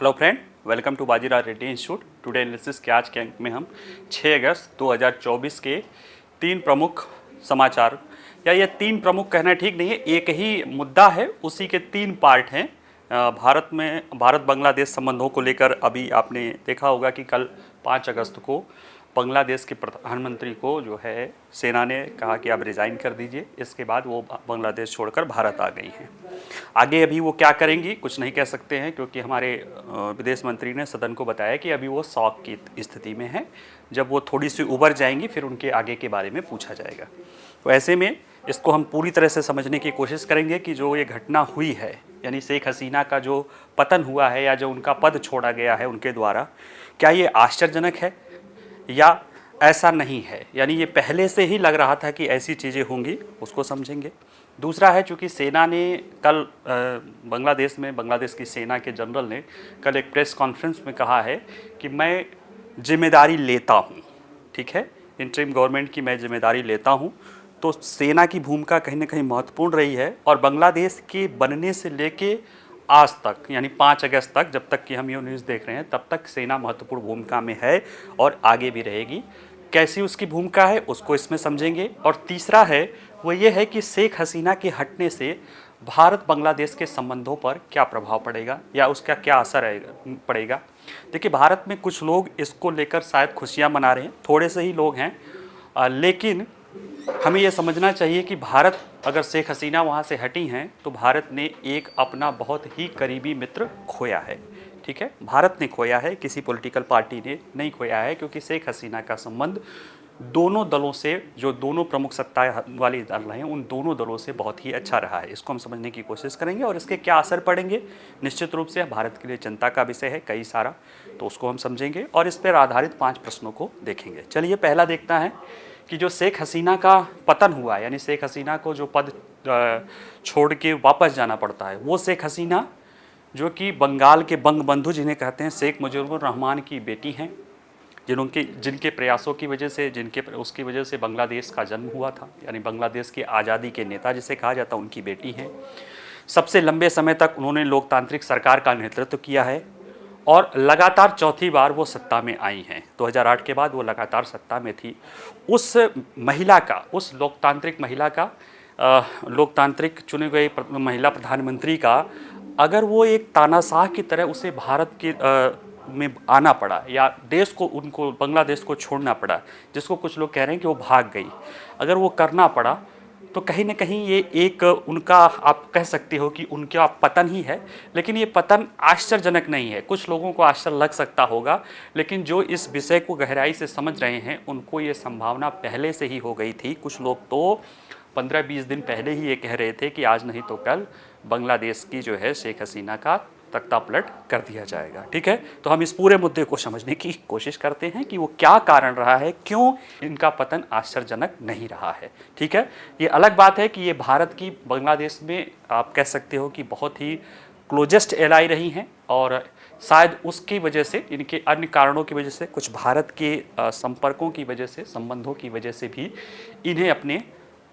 Hello friend, welcome to Bajirao Reddy institute. Today analysis के आज के अंक में हम 6 अगस्त 2024 के तीन प्रमुख समाचार, या ये तीन प्रमुख कहना ठीक नहीं है, एक ही मुद्दा है, उसी के तीन पार्ट हैं। भारत बांग्लादेश संबंधों को लेकर अभी आपने देखा होगा कि कल 5 अगस्त को बांग्लादेश के प्रधानमंत्री को जो है सेना ने कहा कि आप रिज़ाइन कर दीजिए। इसके बाद वो बांग्लादेश छोड़कर भारत आ गई हैं। आगे अभी वो क्या करेंगी कुछ नहीं कह सकते हैं, क्योंकि हमारे विदेश मंत्री ने सदन को बताया कि अभी वो शॉक की स्थिति में है। जब वो थोड़ी सी उबर जाएंगी फिर उनके आगे के बारे में पूछा जाएगा। तो ऐसे में इसको हम पूरी तरह से समझने की कोशिश करेंगे कि जो ये घटना हुई है, यानी शेख हसीना का जो पतन हुआ है या जो उनका पद छोड़ा गया है उनके द्वारा, क्या ये आश्चर्यजनक है या ऐसा नहीं है, यानी ये पहले से ही लग रहा था कि ऐसी चीज़ें होंगी, उसको समझेंगे। दूसरा है, चूँकि सेना ने कल बांग्लादेश की सेना के जनरल ने कल एक प्रेस कॉन्फ्रेंस में कहा है कि मैं जिम्मेदारी लेता हूँ, ठीक है, इंटरिम गवर्नमेंट की मैं जिम्मेदारी लेता हूँ। तो सेना की भूमिका कहीं ना कहीं महत्वपूर्ण रही है, और बांग्लादेश के बनने से लेके आज तक, यानी 5 अगस्त तक, जब तक कि हम ये न्यूज़ देख रहे हैं, तब तक सेना महत्वपूर्ण भूमिका में है और आगे भी रहेगी। कैसी उसकी भूमिका है उसको इसमें समझेंगे। और तीसरा है वो ये है कि शेख हसीना के हटने से भारत बांग्लादेश के संबंधों पर क्या प्रभाव पड़ेगा या उसका क्या असर पड़ेगा। देखिए, भारत में कुछ लोग इसको लेकर शायद खुशियाँ मना रहे हैं, थोड़े से ही लोग हैं, लेकिन हमें यह समझना चाहिए कि भारत, अगर शेख हसीना वहाँ से हटी हैं तो भारत ने एक अपना बहुत ही करीबी मित्र खोया है, ठीक है। भारत ने खोया है, किसी पॉलिटिकल पार्टी ने नहीं खोया है, क्योंकि शेख हसीना का संबंध दोनों दलों से, जो दोनों प्रमुख सत्ता वाले दल रहे हैं, उन दोनों दलों से बहुत ही अच्छा रहा है। इसको हम समझने की कोशिश करेंगे और इसके क्या असर पड़ेंगे, निश्चित रूप से भारत के लिए चिंता का विषय है कई सारा, तो उसको हम समझेंगे और इस पर आधारित 5 प्रश्नों को देखेंगे। चलिए, पहला देखता है कि जो शेख हसीना का पतन हुआ, यानी शेख हसीना को जो पद छोड़ के वापस जाना पड़ता है, वो शेख हसीना जो कि बंगाल के बंगबंधु जिन्हें कहते हैं शेख मुजीबुर रहमान की बेटी हैं, जिनके प्रयासों की वजह से, उसकी वजह से बांग्लादेश का जन्म हुआ था, यानी बांग्लादेश की आज़ादी के नेता जिसे कहा जाता है, उनकी बेटी हैं। सबसे लंबे समय तक उन्होंने लोकतांत्रिक सरकार का नेतृत्व किया है और लगातार चौथी बार वो सत्ता में आई हैं। 2008 के बाद वो लगातार सत्ता में थी। उस लोकतांत्रिक चुने गए महिला प्रधानमंत्री का अगर वो एक तानाशाह की तरह उसे भारत के में आना पड़ा, या उनको बांग्लादेश को छोड़ना पड़ा, जिसको कुछ लोग कह रहे हैं कि वो भाग गई, अगर वो करना पड़ा, तो कहीं ना कहीं ये एक उनका, आप कह सकते हो कि उनका पतन ही है। लेकिन ये पतन आश्चर्यजनक नहीं है। कुछ लोगों को आश्चर्य लग सकता होगा, लेकिन जो इस विषय को गहराई से समझ रहे हैं उनको ये संभावना पहले से ही हो गई थी। कुछ लोग तो 15-20 दिन पहले ही ये कह रहे थे कि आज नहीं तो कल बांग्लादेश की जो है शेख हसीना का तख्ता पलट कर दिया जाएगा, ठीक है। तो हम इस पूरे मुद्दे को समझने की कोशिश करते हैं कि वो क्या कारण रहा है, क्यों इनका पतन आश्चर्यजनक नहीं रहा है, ठीक है। ये अलग बात है कि ये भारत की बांग्लादेश में, आप कह सकते हो कि बहुत ही क्लोजेस्ट एलाई रही हैं, और शायद उसकी वजह से, इनके अन्य कारणों की वजह से, कुछ भारत के संपर्कों की वजह से, संबंधों की वजह से भी इन्हें अपने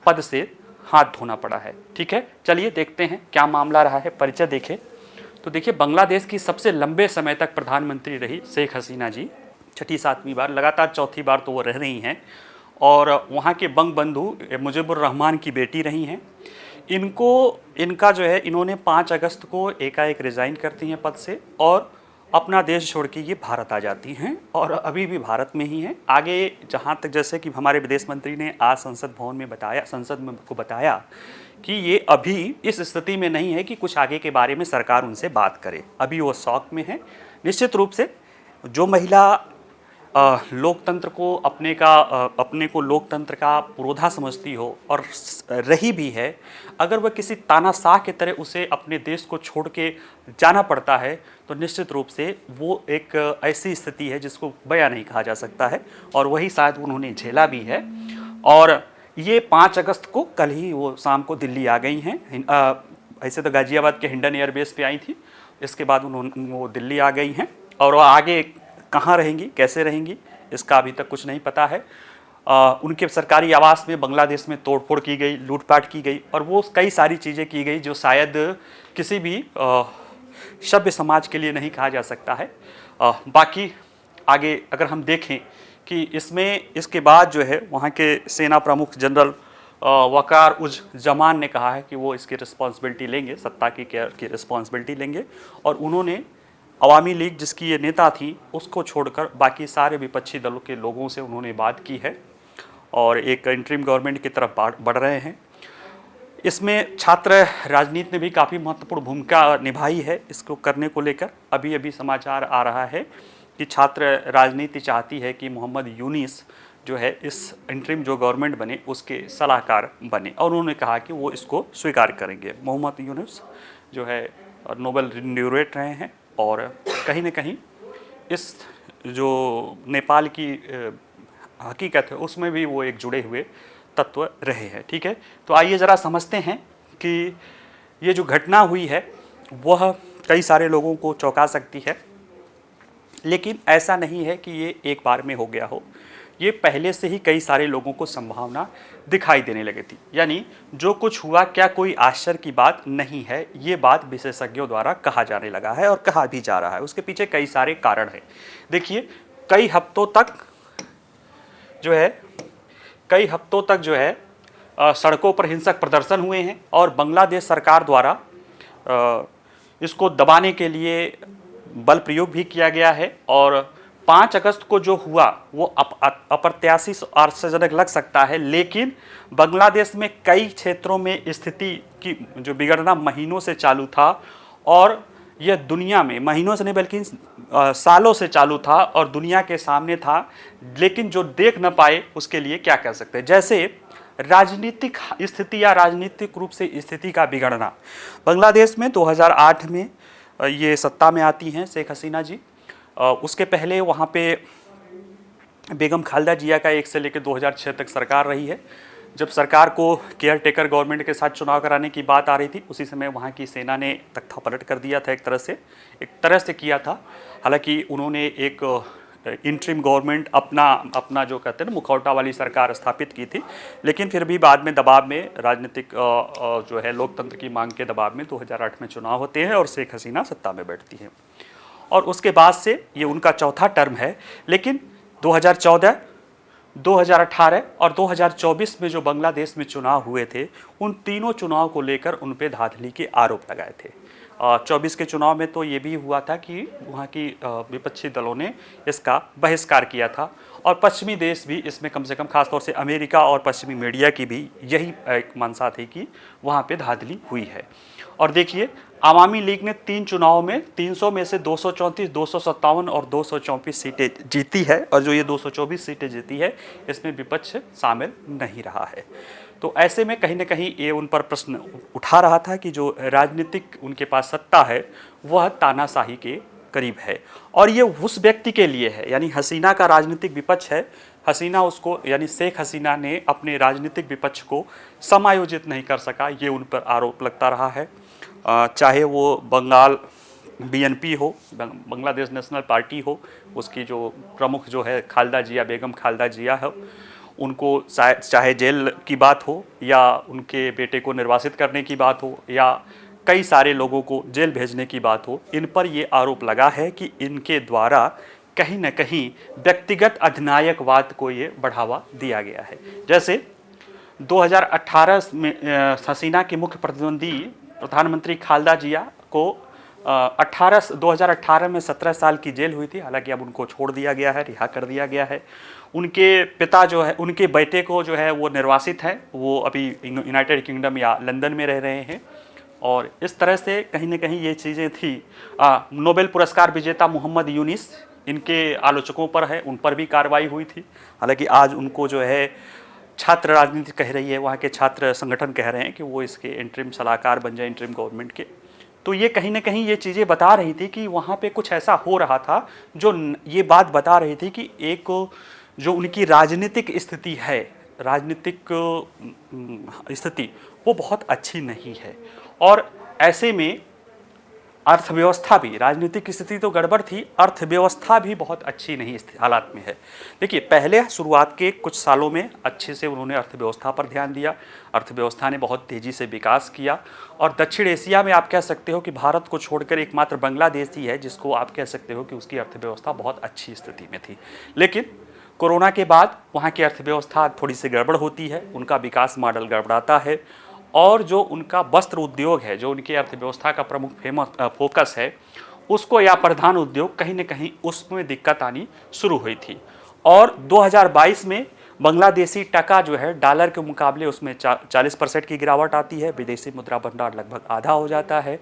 पद से हाथ धोना पड़ा है, ठीक है। चलिए देखते हैं क्या मामला रहा है। परिचय देखें तो देखिए, बांग्लादेश की सबसे लंबे समय तक प्रधानमंत्री रही शेख हसीना जी, 6ठी-7वीं बार, लगातार चौथी बार तो वो रह रही हैं, और वहाँ के बंगबंधु मुजीबुर रहमान की बेटी रही हैं। इनका जो है, इन्होंने 5 अगस्त को एकाएक रिज़ाइन करती हैं पद से और अपना देश छोड़ के ये भारत आ जाती हैं, और अभी भी भारत में ही हैं। आगे जहाँ तक, जैसे कि हमारे विदेश मंत्री ने आज संसद में को बताया कि ये अभी इस स्थिति में नहीं है कि कुछ आगे के बारे में सरकार उनसे बात करे, अभी वो शौक में है। निश्चित रूप से जो महिला लोकतंत्र को अपने को लोकतंत्र का पुरोधा समझती हो और रही भी है, अगर वह किसी तानाशाह की तरह उसे अपने देश को छोड़ के जाना पड़ता है, तो निश्चित रूप से वो एक ऐसी स्थिति है जिसको बयां नहीं कहा जा सकता है, और वही शायद उन्होंने झेला भी है। और ये 5 अगस्त को, कल ही वो शाम को दिल्ली आ गई हैं। ऐसे तो गाजियाबाद के हिंडन एयरबेस पे आई थी, इसके बाद वो दिल्ली आ गई हैं, और वो आगे कहाँ रहेंगी, कैसे रहेंगी, इसका अभी तक कुछ नहीं पता है। उनके सरकारी आवास में बांग्लादेश में तोड़फोड़ की गई, लूटपाट की गई, और वो कई सारी चीज़ें की गई जो शायद किसी भी सभ्य समाज के लिए नहीं कहा जा सकता है। बाकी आगे अगर हम देखें कि इसके बाद जो है वहाँ के सेना प्रमुख जनरल वकार उज जमान ने कहा है कि वो इसकी रिस्पॉन्सिबिलिटी लेंगे, सत्ता की केयर की रिस्पॉन्सिबिलिटी लेंगे, और उन्होंने अवामी लीग जिसकी ये नेता थी उसको छोड़कर बाकी सारे विपक्षी दलों के लोगों से उन्होंने बात की है और एक इंटरिम गवर्नमेंट की तरफ बढ़ रहे हैं। इसमें छात्र राजनीति ने भी काफ़ी महत्वपूर्ण भूमिका निभाई है इसको करने को लेकर। अभी अभी समाचार आ रहा है कि छात्र राजनीति चाहती है कि मोहम्मद यूनिस जो है इस इंटरिम जो गवर्नमेंट बने उसके सलाहकार बने, और उन्होंने कहा कि वो इसको स्वीकार करेंगे। मोहम्मद यूनिस जो है नोबेल laureate रहे हैं और कहीं न कहीं इस जो नेपाल की हकीकत है उसमें भी वो एक जुड़े हुए तत्व रहे हैं। ठीक है, तो आइए ज़रा समझते हैं कि ये जो घटना हुई है वह कई सारे लोगों को चौंका सकती है, लेकिन ऐसा नहीं है कि ये एक बार में हो गया हो। ये पहले से ही कई सारे लोगों को संभावना दिखाई देने लगी थी, यानी जो कुछ हुआ क्या कोई आश्चर्य की बात नहीं है। ये बात विशेषज्ञों द्वारा कहा जाने लगा है और कहा भी जा रहा है। उसके पीछे कई सारे कारण हैं। देखिए, कई हफ्तों तक जो है सड़कों पर हिंसक प्रदर्शन हुए हैं और बांग्लादेश सरकार द्वारा इसको दबाने के लिए बल प्रयोग भी किया गया है। और 5 अगस्त को जो हुआ वो अप्रत्याशित और आश्चर्यजनक लग सकता है, लेकिन बांग्लादेश में कई क्षेत्रों में स्थिति की जो बिगड़ना महीनों से चालू था, और यह दुनिया में महीनों से नहीं बल्कि सालों से चालू था और दुनिया के सामने था, लेकिन जो देख न पाए उसके लिए क्या कह सकते हैं। जैसे राजनीतिक स्थिति या राजनीतिक रूप से स्थिति का बिगड़ना। बांग्लादेश में 2008 में ये सत्ता में आती हैं शेख हसीना जी। उसके पहले वहाँ पे बेगम खालदा जिया का 1 से लेकर 2006 तक सरकार रही है। जब सरकार को केयर टेकर गवर्नमेंट के साथ चुनाव कराने की बात आ रही थी, उसी समय वहाँ की सेना ने तख्ता पलट कर दिया था, एक तरह से किया था। हालांकि उन्होंने एक इंटरिम गवर्नमेंट अपना जो कहते हैं ना मुखौटा वाली सरकार स्थापित की थी, लेकिन फिर भी बाद में दबाव में राजनीतिक जो है लोकतंत्र की मांग के दबाव में 2008 में चुनाव होते हैं और शेख हसीना सत्ता में बैठती हैं। और उसके बाद से ये उनका चौथा टर्म है। लेकिन 2014, 2018 और 2024 में जो बांग्लादेश में चुनाव हुए थे, उन तीनों चुनाव को लेकर उन पे धांधली के आरोप लगाए थे। 24 के चुनाव में तो ये भी हुआ था कि वहाँ की विपक्षी दलों ने इसका बहिष्कार किया था, और पश्चिमी देश भी इसमें कम से कम खासतौर से अमेरिका और पश्चिमी मीडिया की भी यही एक मंशा थी कि वहाँ पे धांधली हुई है। और देखिए, अवामी लीग ने 3 चुनाव में 300 में से 234, 257 और 234 सीटें जीती है, और जो ये 224 सीटें जीती है इसमें विपक्ष शामिल नहीं रहा है। तो ऐसे में कहीं ना कहीं ये उन पर प्रश्न उठा रहा था कि जो राजनीतिक उनके पास सत्ता है वह तानाशाही के करीब है, और ये उस व्यक्ति के लिए है, यानी हसीना का राजनीतिक विपक्ष है। हसीना उसको, यानी शेख हसीना ने अपने राजनीतिक विपक्ष को समायोजित नहीं कर सका, ये उन पर आरोप लगता रहा है। चाहे वो बंगाल BNP हो, बांग्लादेश नेशनल पार्टी हो, उसकी जो प्रमुख जो है खालदा जिया, बेगम खालदा जिया है, उनको चाहे जेल की बात हो या उनके बेटे को निर्वासित करने की बात हो या कई सारे लोगों को जेल भेजने की बात हो, इन पर ये आरोप लगा है कि इनके द्वारा कहीं न कहीं व्यक्तिगत अधिनायकवाद को ये बढ़ावा दिया गया है। जैसे 2018 में हसीना के मुख्य प्रतिद्वंदी प्रधानमंत्री खालदा जिया को 2018 में 17 साल की जेल हुई थी। हालांकि अब उनको छोड़ दिया गया है, रिहा कर दिया गया है। उनके पिता जो है, उनके बेटे को जो है वो निर्वासित है, वो अभी यूनाइटेड किंगडम या लंदन में रह रहे हैं। और इस तरह से कहीं ना कहीं ये चीज़ें थी। नोबेल पुरस्कार विजेता मोहम्मद यूनिस, इनके आलोचकों पर है, उन पर भी कार्रवाई हुई थी। हालांकि आज उनको जो है छात्र राजनीति कह रही है, वहाँ के छात्र संगठन कह रहे हैं कि वो इसके इंटरिम सलाहकार बन जाए इंटरिम गवर्नमेंट के। तो ये कहीं ना कहीं ये चीज़ें बता रही थी कि वहाँ पे कुछ ऐसा हो रहा था, जो ये बात बता रही थी कि एक जो उनकी राजनीतिक स्थिति है, राजनीतिक स्थिति वो बहुत अच्छी नहीं है। और ऐसे में अर्थव्यवस्था भी, राजनीतिक स्थिति तो गड़बड़ थी, अर्थव्यवस्था भी बहुत अच्छी नहीं इस हालात में है। देखिए, पहले शुरुआत के कुछ सालों में अच्छे से उन्होंने अर्थव्यवस्था पर ध्यान दिया, अर्थव्यवस्था ने बहुत तेज़ी से विकास किया, और दक्षिण एशिया में आप कह सकते हो कि भारत को छोड़कर एकमात्र बांग्लादेश ही है जिसको आप कह सकते हो कि उसकी अर्थव्यवस्था बहुत अच्छी स्थिति में थी। लेकिन कोरोना के बाद वहाँ की अर्थव्यवस्था थोड़ी सी गड़बड़ होती है, उनका विकास मॉडल गड़बड़ाता है, और जो उनका वस्त्र उद्योग है, जो उनकी अर्थव्यवस्था का प्रमुख फोकस है, उसको या प्रधान उद्योग कहीं न कहीं उसमें दिक्कत आनी शुरू हुई थी। और 2022 में बांग्लादेशी टका जो है डॉलर के मुकाबले उसमें 40% की गिरावट आती है, विदेशी मुद्रा भंडार लगभग आधा हो जाता है।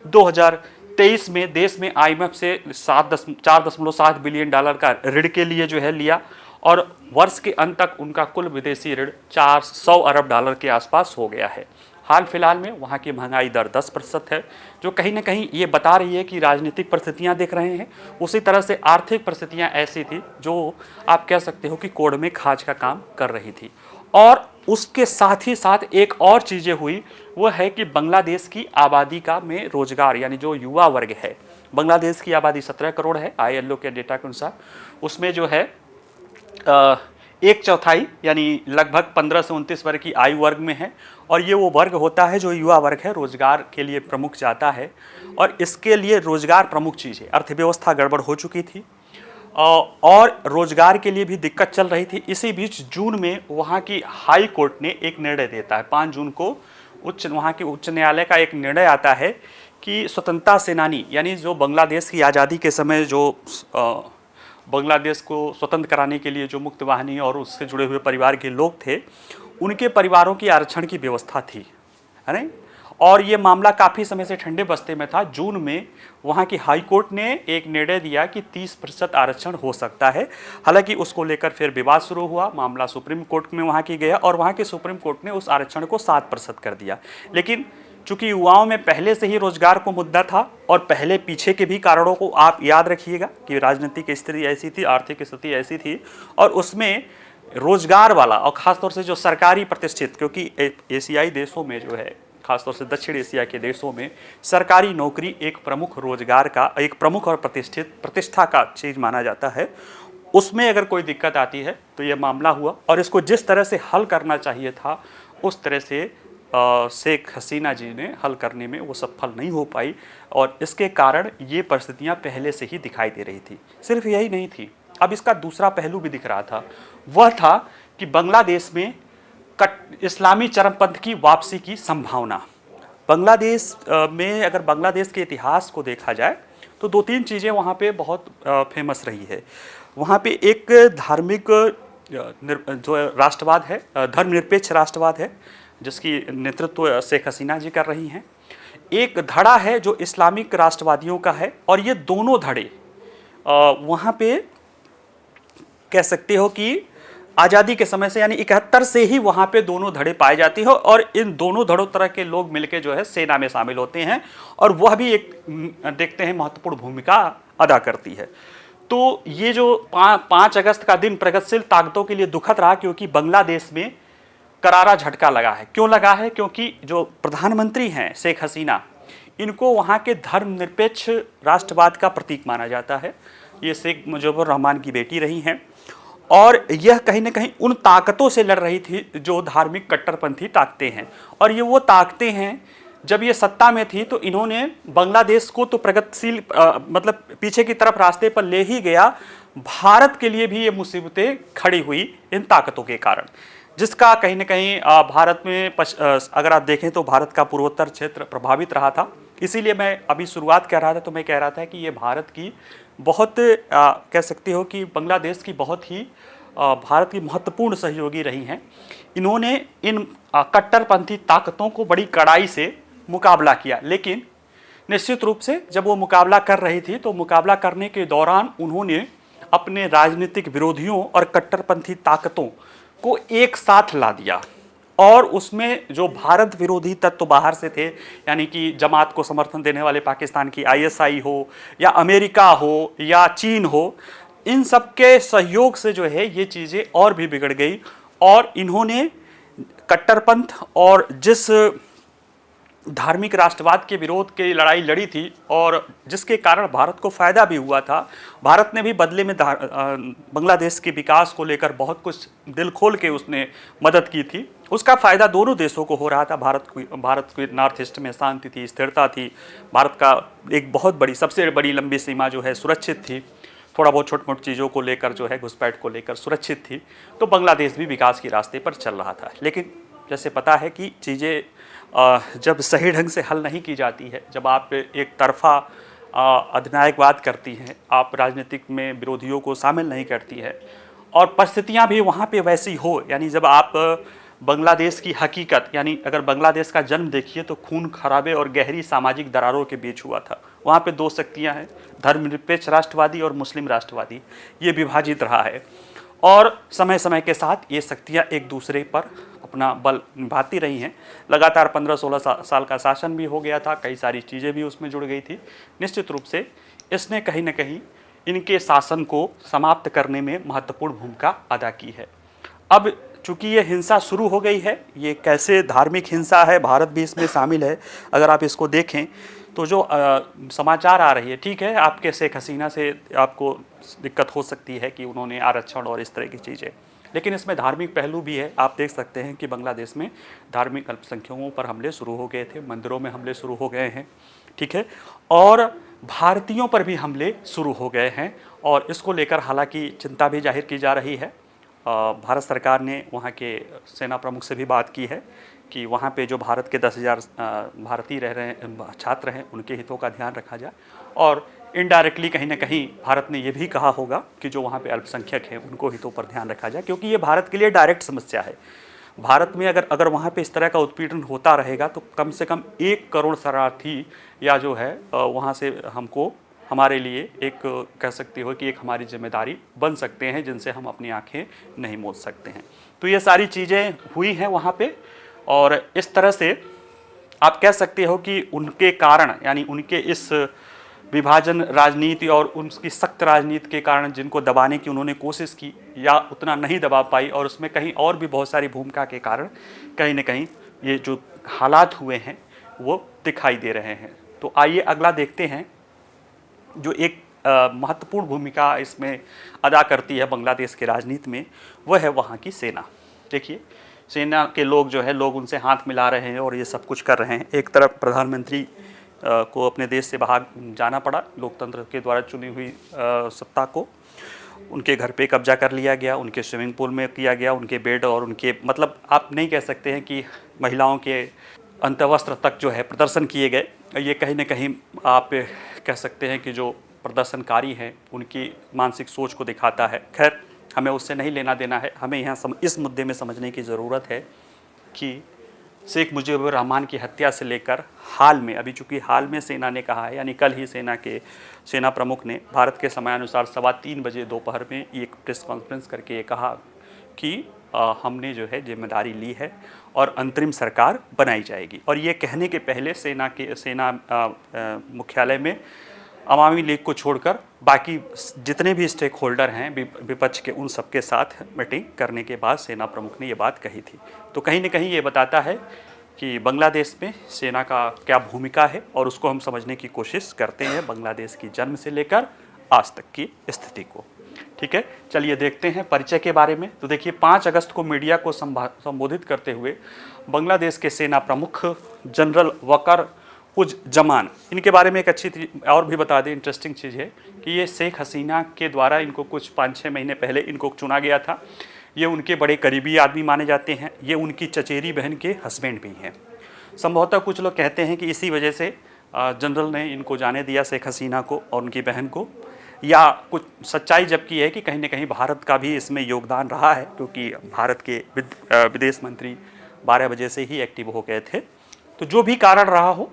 2023 में देश में IMF से 4.7 बिलियन डॉलर का ऋण के लिए जो है लिया, और वर्ष के अंत तक उनका कुल विदेशी ऋण 400 अरब डॉलर के आसपास हो गया है। हाल फिलहाल में वहाँ की महंगाई दर 10% है, जो कहीं ना कहीं ये बता रही है कि राजनीतिक परिस्थितियाँ देख रहे हैं, उसी तरह से आर्थिक परिस्थितियाँ ऐसी थी जो आप कह सकते हो कि कोड़ में खाज का काम कर रही थी। और उसके साथ ही साथ एक और चीज़ें हुई, वो है कि बांग्लादेश की आबादी का में रोजगार, यानी जो युवा वर्ग है, बांग्लादेश की आबादी 17 करोड़ है ILO के डेटा के अनुसार, उसमें जो है 1/4 यानी लगभग 15 से 29 वर्ग की आयु वर्ग में है, और ये वो वर्ग होता है जो युवा वर्ग है, रोजगार के लिए प्रमुख जाता है। और इसके लिए रोजगार प्रमुख चीज़ है। अर्थव्यवस्था गड़बड़ हो चुकी थी और रोजगार के लिए भी दिक्कत चल रही थी। इसी बीच जून में वहाँ की हाई कोर्ट ने एक निर्णय देता है, 5 जून को वहाँ के उच्च न्यायालय का एक निर्णय आता है कि स्वतंत्रता सेनानी, यानी जो बांग्लादेश की आज़ादी के समय जो बांग्लादेश को स्वतंत्र कराने के लिए जो मुक्त वाहिनी और उससे जुड़े हुए परिवार के लोग थे, उनके परिवारों की आरक्षण की व्यवस्था थी, है ना। और ये मामला काफ़ी समय से ठंडे बस्ते में था। जून में वहाँ की हाई कोर्ट ने एक निर्णय दिया कि 30% आरक्षण हो सकता है। हालांकि उसको लेकर फिर विवाद शुरू हुआ, मामला सुप्रीम कोर्ट में वहाँ की गया, और वहाँ के सुप्रीम कोर्ट ने उस आरक्षण को 7% कर दिया। लेकिन चूंकि युवाओं में पहले से ही रोजगार को मुद्दा था, और पहले पीछे के भी कारणों को आप याद रखिएगा कि राजनीतिक स्थिति ऐसी थी, आर्थिक स्थिति ऐसी थी, और उसमें रोजगार वाला, और ख़ासतौर से जो सरकारी प्रतिष्ठित, क्योंकि एशियाई देशों में जो है, खासतौर से दक्षिण एशिया के देशों में सरकारी नौकरी एक प्रमुख रोजगार का, एक प्रमुख और प्रतिष्ठा का चीज़ माना जाता है। उसमें अगर कोई दिक्कत आती है तो ये मामला हुआ, और इसको जिस तरह से हल करना चाहिए था उस तरह से शेख हसीना जी ने हल करने में वो सफल नहीं हो पाई, और इसके कारण ये परिस्थितियाँ पहले से ही दिखाई दे रही थी। सिर्फ यही नहीं थी, अब इसका दूसरा पहलू भी दिख रहा था, वह था कि बांग्लादेश में इस्लामी चरमपंथ की वापसी की संभावना। बांग्लादेश में अगर बांग्लादेश के इतिहास को देखा जाए तो 2-3 चीज़ें वहाँ पे बहुत फेमस रही है। वहाँ पे एक धार्मिक जो राष्ट्रवाद है, धर्मनिरपेक्ष राष्ट्रवाद है, जिसकी नेतृत्व शेख हसीना जी कर रही हैं। एक धड़ा है जो इस्लामिक राष्ट्रवादियों का है, और ये दोनों धड़े वहाँ पे कह सकते हो कि आज़ादी के समय से, यानी 71 से ही वहाँ पे दोनों धड़े पाए जाते हैं, और इन दोनों धड़ों तरह के लोग मिलके जो है सेना में शामिल होते हैं, और वह भी एक देखते हैं महत्वपूर्ण भूमिका अदा करती है। तो ये जो 5 अगस्त का दिन प्रगतिशील ताकतों के लिए दुखद रहा, क्योंकि बांग्लादेश में करारा झटका लगा है। क्यों लगा है? क्योंकि जो प्रधानमंत्री हैं शेख हसीना, इनको वहाँ के धर्मनिरपेक्ष राष्ट्रवाद का प्रतीक माना जाता है। ये शेख मुजीबुर रहमान की बेटी रही हैं, और यह कहीं ना कहीं उन ताकतों से लड़ रही थी जो धार्मिक कट्टरपंथी ताकतें हैं। और ये वो ताकतें हैं, जब ये सत्ता में थी तो इन्होंने बांग्लादेश को तो प्रगतिशील मतलब पीछे की तरफ रास्ते पर ले ही गया, भारत के लिए भी ये मुसीबतें खड़ी हुई इन ताकतों के कारण, जिसका कहीं ना कहीं भारत में अगर आप देखें तो भारत का पूर्वोत्तर क्षेत्र प्रभावित रहा था। इसीलिए मैं अभी शुरुआत कर रहा था तो मैं कह रहा था कि ये भारत की बहुत कह सकते हो कि बांग्लादेश की बहुत ही भारत की महत्वपूर्ण सहयोगी रही हैं। इन्होंने इन कट्टरपंथी ताकतों को बड़ी कड़ाई से मुकाबला किया, लेकिन निश्चित रूप से जब वो मुकाबला कर रही थी तो मुकाबला करने के दौरान उन्होंने अपने राजनीतिक विरोधियों और कट्टरपंथी ताकतों को एक साथ ला दिया, और उसमें जो भारत विरोधी तत्व बाहर से थे, यानी कि जमात को समर्थन देने वाले पाकिस्तान की ISI हो या अमेरिका हो या चीन हो, इन सब के सहयोग से जो है ये चीज़ें और भी बिगड़ गई, और इन्होंने कट्टरपंथ और जिस धार्मिक राष्ट्रवाद के विरोध की लड़ाई लड़ी थी और जिसके कारण भारत को फ़ायदा भी हुआ था। भारत ने भी बदले में बांग्लादेश के विकास को लेकर बहुत कुछ दिल खोल के उसने मदद की थी। उसका फ़ायदा दोनों देशों को हो रहा था। भारत के नॉर्थ ईस्ट में शांति थी, स्थिरता थी। भारत का एक बहुत बड़ी, सबसे बड़ी लंबी सीमा जो है सुरक्षित थी। थोड़ा बहुत छोट मोट चीज़ों को लेकर जो है, घुसपैठ को लेकर सुरक्षित थी। तो बांग्लादेश भी विकास के रास्ते पर चल रहा था। लेकिन जैसे पता है कि चीज़ें जब सही ढंग से हल नहीं की जाती है, जब आप एक तरफा अधिनायकवाद करती हैं, आप राजनीतिक में विरोधियों को शामिल नहीं करती है और परिस्थितियां भी वहाँ पे वैसी हो, यानी जब आप बांग्लादेश की हकीकत, यानी अगर बांग्लादेश का जन्म देखिए तो खून खराबे और गहरी सामाजिक दरारों के बीच हुआ था। वहाँ पे दो शक्तियाँ हैं, धर्मनिरपेक्ष राष्ट्रवादी और मुस्लिम राष्ट्रवादी, ये विभाजित रहा है और समय समय के साथ ये शक्तियाँ एक दूसरे पर अपना बल निभाती रही हैं। लगातार 15-16 साल का शासन भी हो गया था, कई सारी चीज़ें भी उसमें जुड़ गई थी। निश्चित रूप से इसने कहीं न कहीं इनके शासन को समाप्त करने में महत्वपूर्ण भूमिका अदा की है। अब चूंकि ये हिंसा शुरू हो गई है, ये कैसे धार्मिक हिंसा है, भारत भी इसमें शामिल है। अगर आप इसको देखें तो जो समाचार आ रही है, ठीक है, आपके शेख हसीना से आपको दिक्कत हो सकती है कि उन्होंने आरक्षण और इस तरह की चीज़ें, लेकिन इसमें धार्मिक पहलू भी है। आप देख सकते हैं कि बांग्लादेश में धार्मिक अल्पसंख्यकों पर हमले शुरू हो गए थे, मंदिरों में हमले शुरू हो गए हैं, ठीक है, और भारतीयों पर भी हमले शुरू हो गए हैं और इसको लेकर हालांकि चिंता भी जाहिर की जा रही है। भारत सरकार ने वहाँ के सेना प्रमुख से भी बात की है कि वहाँ पे जो भारत के 10,000 भारतीय रह रहे हैं, छात्र हैं, उनके हितों का ध्यान रखा जाए और इनडायरेक्टली कहीं ना कहीं भारत ने ये भी कहा होगा कि जो वहाँ पे अल्पसंख्यक हैं उनको हितों पर ध्यान रखा जाए, क्योंकि ये भारत के लिए डायरेक्ट समस्या है। भारत में अगर वहाँ पे इस तरह का उत्पीड़न होता रहेगा तो कम से कम 1 करोड़ शरणार्थी या जो है वहाँ से हमको, हमारे लिए एक कह सकती हो कि एक हमारी जिम्मेदारी बन सकते हैं, जिनसे हम अपनी आंखें नहीं मूंद सकते हैं। तो ये सारी चीज़ें हुई हैं वहाँ पे और इस तरह से आप कह सकते हो कि उनके कारण, यानी उनके इस विभाजन राजनीति और उनकी सख्त राजनीति के कारण जिनको दबाने की उन्होंने कोशिश की या उतना नहीं दबा पाई और उसमें कहीं और भी बहुत सारी भूमिका के कारण कहीं ना कहीं ये जो हालात हुए हैं वो दिखाई दे रहे हैं। तो आइए अगला देखते हैं। जो एक महत्वपूर्ण भूमिका इसमें अदा करती है बांग्लादेश के राजनीति में, वह है वहाँ की सेना। देखिए, सेना के लोग जो है, लोग उनसे हाथ मिला रहे हैं और ये सब कुछ कर रहे हैं। एक तरफ प्रधानमंत्री को अपने देश से बाहर जाना पड़ा, लोकतंत्र के द्वारा चुनी हुई सत्ता को उनके घर पे कब्जा कर लिया गया, उनके स्विमिंग पूल में किया गया, उनके बेड और उनके, मतलब आप नहीं कह सकते हैं कि महिलाओं के अंतवस्त्र तक जो है प्रदर्शन किए गए। ये कहीं ना कहीं आप कह सकते हैं कि जो प्रदर्शनकारी हैं उनकी मानसिक सोच को दिखाता है। खैर, हमें उससे नहीं लेना देना है। हमें यहाँ इस मुद्दे में समझने की ज़रूरत है कि शेख मुजीबुर रहमान की हत्या से लेकर हाल में, अभी चूँकि हाल में सेना ने कहा है, यानी कल ही सेना प्रमुख ने भारत के समयानुसार 3:15 बजे दोपहर में एक प्रेस कॉन्फ्रेंस करके ये कहा कि हमने जो है जिम्मेदारी ली है और अंतरिम सरकार बनाई जाएगी। और ये कहने के पहले सेना मुख्यालय में अवामी लीग को छोड़कर बाकी जितने भी स्टेक होल्डर हैं विपक्ष के, उन सबके साथ मीटिंग करने के बाद सेना प्रमुख ने ये बात कही थी। तो कहीं न कहीं ये बताता है कि बांग्लादेश में सेना का क्या भूमिका है और उसको हम समझने की कोशिश करते हैं बांग्लादेश की जन्म से लेकर आज तक की स्थिति को। ठीक है, चलिए देखते हैं परिचय के बारे में। तो देखिए, 5 अगस्त को मीडिया को संबोधित करते हुए बांग्लादेश के सेना प्रमुख जनरल वकर उज जमान, इनके बारे में एक अच्छी और भी बता दें, इंटरेस्टिंग चीज़ है कि ये शेख हसीना के द्वारा इनको कुछ 5-6 महीने पहले इनको चुना गया था। ये उनके बड़े करीबी आदमी माने जाते हैं। ये उनकी चचेरी बहन के हस्बैंड भी हैं। संभवतः कुछ लोग कहते हैं कि इसी वजह से जनरल ने इनको जाने दिया, शेख हसीना को और उनकी बहन को। या कुछ सच्चाई जबकि है कि कहीं ना कहीं भारत का भी इसमें योगदान रहा है, क्योंकि भारत के विदेश मंत्री 12 बजे से ही एक्टिव हो गए थे। तो जो भी कारण रहा हो,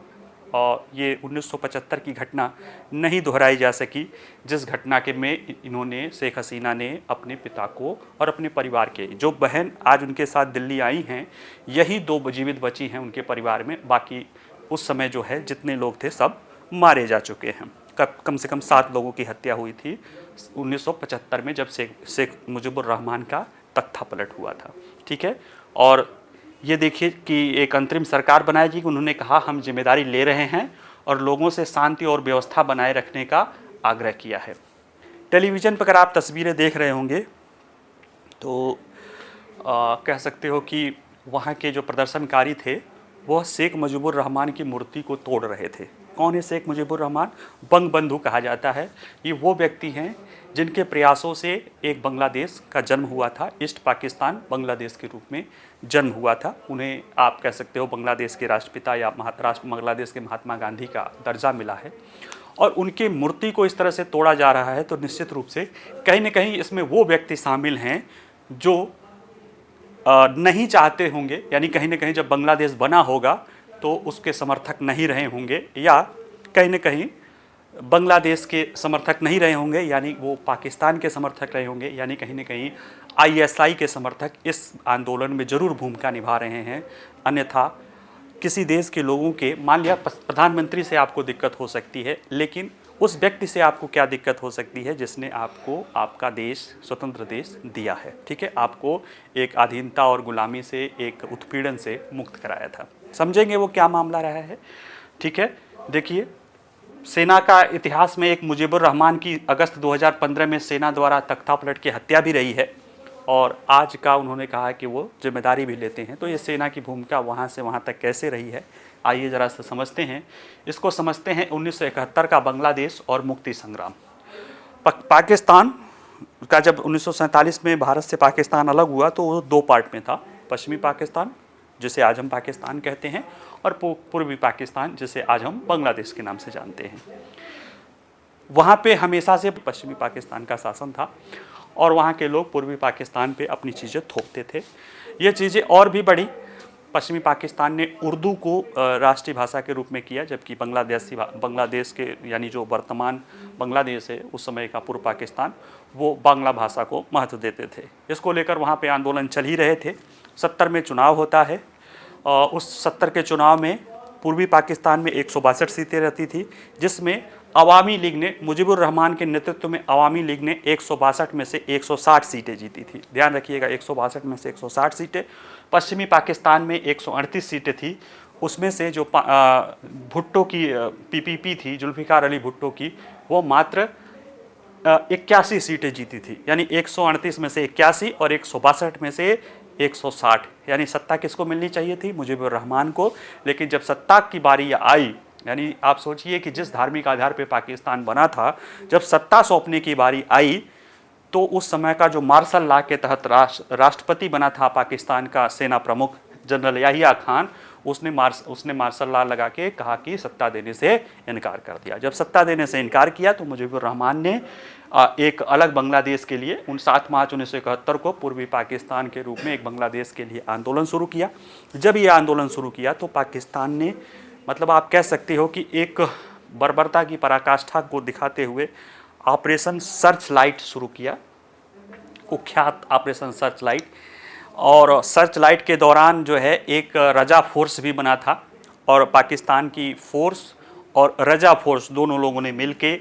और ये 1975 की घटना नहीं दोहराई जा सकी, जिस घटना के में इन्होंने, शेख हसीना ने अपने पिता को और अपने परिवार के, जो बहन आज उनके साथ दिल्ली आई हैं, यही 2 जीवित बची हैं उनके परिवार में। बाकी उस समय जो है जितने लोग थे सब मारे जा चुके हैं। कम से कम 7 लोगों की हत्या हुई थी 1975 में, जब शेख मुजीबुर रहमान का तख्ता पलट हुआ था। ठीक है, और ये देखिए कि एक अंतरिम सरकार बनाई गई, उन्होंने कहा हम जिम्मेदारी ले रहे हैं और लोगों से शांति और व्यवस्था बनाए रखने का आग्रह किया है। टेलीविज़न पर अगर आप तस्वीरें देख रहे होंगे तो कह सकते हो कि वहाँ के जो प्रदर्शनकारी थे वह शेख मुजीबुर रहमान की मूर्ति को तोड़ रहे थे। कौन है शेख मुजीबुर रहमान? बंगबंधु कहा जाता है। ये वो व्यक्ति हैं जिनके प्रयासों से एक बांग्लादेश का जन्म हुआ था, ईस्ट पाकिस्तान बांग्लादेश के रूप में जन्म हुआ था। उन्हें आप कह सकते हो बांग्लादेश के राष्ट्रपिता या बांग्लादेश के महात्मा गांधी का दर्जा मिला है। और उनकी मूर्ति को इस तरह से तोड़ा जा रहा है तो निश्चित रूप से कहीं न कहीं इसमें वो व्यक्ति शामिल हैं जो नहीं चाहते होंगे, यानी कहीं न कहीं जब बांग्लादेश बना होगा तो उसके समर्थक नहीं रहे होंगे, या कहीं न कहीं बांग्लादेश के समर्थक नहीं रहे होंगे, यानी वो पाकिस्तान के समर्थक रहे होंगे, यानी कहीं न कहीं आईएसआई के समर्थक इस आंदोलन में ज़रूर भूमिका निभा रहे हैं। अन्यथा किसी देश के लोगों के, मान लिया प्रधानमंत्री से आपको दिक्कत हो सकती है, लेकिन उस व्यक्ति से आपको क्या दिक्कत हो सकती है जिसने आपको आपका देश, स्वतंत्र देश दिया है, ठीक है, आपको एक अधीनता और गुलामी से, एक उत्पीड़न से मुक्त कराया था। समझेंगे वो क्या मामला रहा है, ठीक है। देखिए, सेना का इतिहास में एक मुजीबुर रहमान की अगस्त 2015 में सेना द्वारा तख्तापलट की हत्या भी रही है और आज का उन्होंने कहा कि वो जिम्मेदारी भी लेते हैं। तो ये सेना की भूमिका वहाँ से वहाँ तक कैसे रही है, आइए ज़रा से समझते हैं। इसको समझते हैं 1971 का बांग्लादेश और मुक्ति संग्राम। पाकिस्तान का जब 1947 में भारत से पाकिस्तान अलग हुआ तो वो दो पार्ट में था, पश्चिमी पाकिस्तान जिसे आज हम पाकिस्तान कहते हैं और पूर्वी पाकिस्तान जिसे आज हम बांग्लादेश के नाम से जानते हैं। वहाँ पे हमेशा से पश्चिमी पाकिस्तान का शासन था और वहाँ के लोग पूर्वी पाकिस्तान पे अपनी चीज़ें थोपते थे। ये चीज़ें और भी बढ़ी। पश्चिमी पाकिस्तान ने उर्दू को राष्ट्रीय भाषा के रूप में किया, जबकि बांग्लादेश के, यानी जो वर्तमान बांग्लादेश है, उस समय का पूर्व पाकिस्तान, वो बांग्ला भाषा को महत्व देते थे। इसको लेकर वहाँ पे आंदोलन चल ही रहे थे। 70 में चुनाव होता है। उस 70 के चुनाव में पूर्वी पाकिस्तान में 162 सीटें रहती थी, जिसमें अवामी लीग ने, मुजीबुर रहमान के नेतृत्व में अवामी लीग ने 162 में से 160 सीटें जीती थी। ध्यान रखिएगा, 162 में से 160 सीटें। पश्चिमी पाकिस्तान में 138 सीटें थी, उसमें से जो भुट्टो की पीपीपी थी, जुल्फिकार अली भुट्टो की, वो मात्र 81 सीटें जीती थी। यानी 138 में से 81 और 162 में से 160, यानी सत्ता किसको मिलनी चाहिए थी? मुजीबुर रहमान को। लेकिन जब सत्ता की बारी आई, यानी आप सोचिए कि जिस धार्मिक आधार पर पाकिस्तान बना था, जब सत्ता सौंपने की बारी आई तो उस समय का जो मार्शल लॉ के तहत राष्ट्रपति बना था पाकिस्तान का सेना प्रमुख जनरल याहिया खान, उसने मार्शल लॉ लगा के कहा कि सत्ता देने से इनकार कर दिया। जब सत्ता देने से इनकार किया तो मुजीबुर रहमान ने एक अलग बांग्लादेश के लिए 7 मार्च 1971 को पूर्वी पाकिस्तान के रूप में एक बांग्लादेश के लिए आंदोलन शुरू किया। जब ये आंदोलन शुरू किया तो पाकिस्तान ने, मतलब आप कह सकते हो कि एक बर्बरता की पराकाष्ठा को दिखाते हुए ऑपरेशन सर्च लाइट शुरू किया, कुख्यात ऑपरेशन सर्च लाइट। और सर्च लाइट के दौरान जो है एक रजा फोर्स भी बना था और पाकिस्तान की फ़ोर्स और रजा फोर्स दोनों लोगों ने मिलके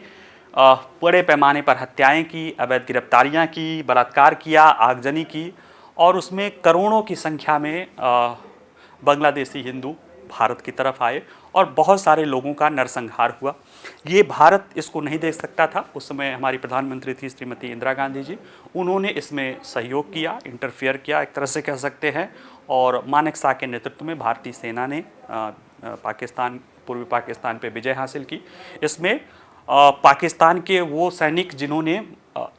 बड़े पैमाने पर हत्याएं की, अवैध गिरफ्तारियां की, बलात्कार किया, आगजनी की और उसमें करोड़ों की संख्या में बांग्लादेशी हिंदू भारत की तरफ आए और बहुत सारे लोगों का नरसंहार हुआ। ये भारत इसको नहीं देख सकता था। उस समय हमारी प्रधानमंत्री थी श्रीमती इंदिरा गांधी जी, उन्होंने इसमें सहयोग किया, इंटरफेयर किया एक तरह से कह सकते हैं। और मानेक शॉ के नेतृत्व में भारतीय सेना ने पूर्वी पाकिस्तान पे विजय हासिल की। इसमें पाकिस्तान के वो सैनिक जिन्होंने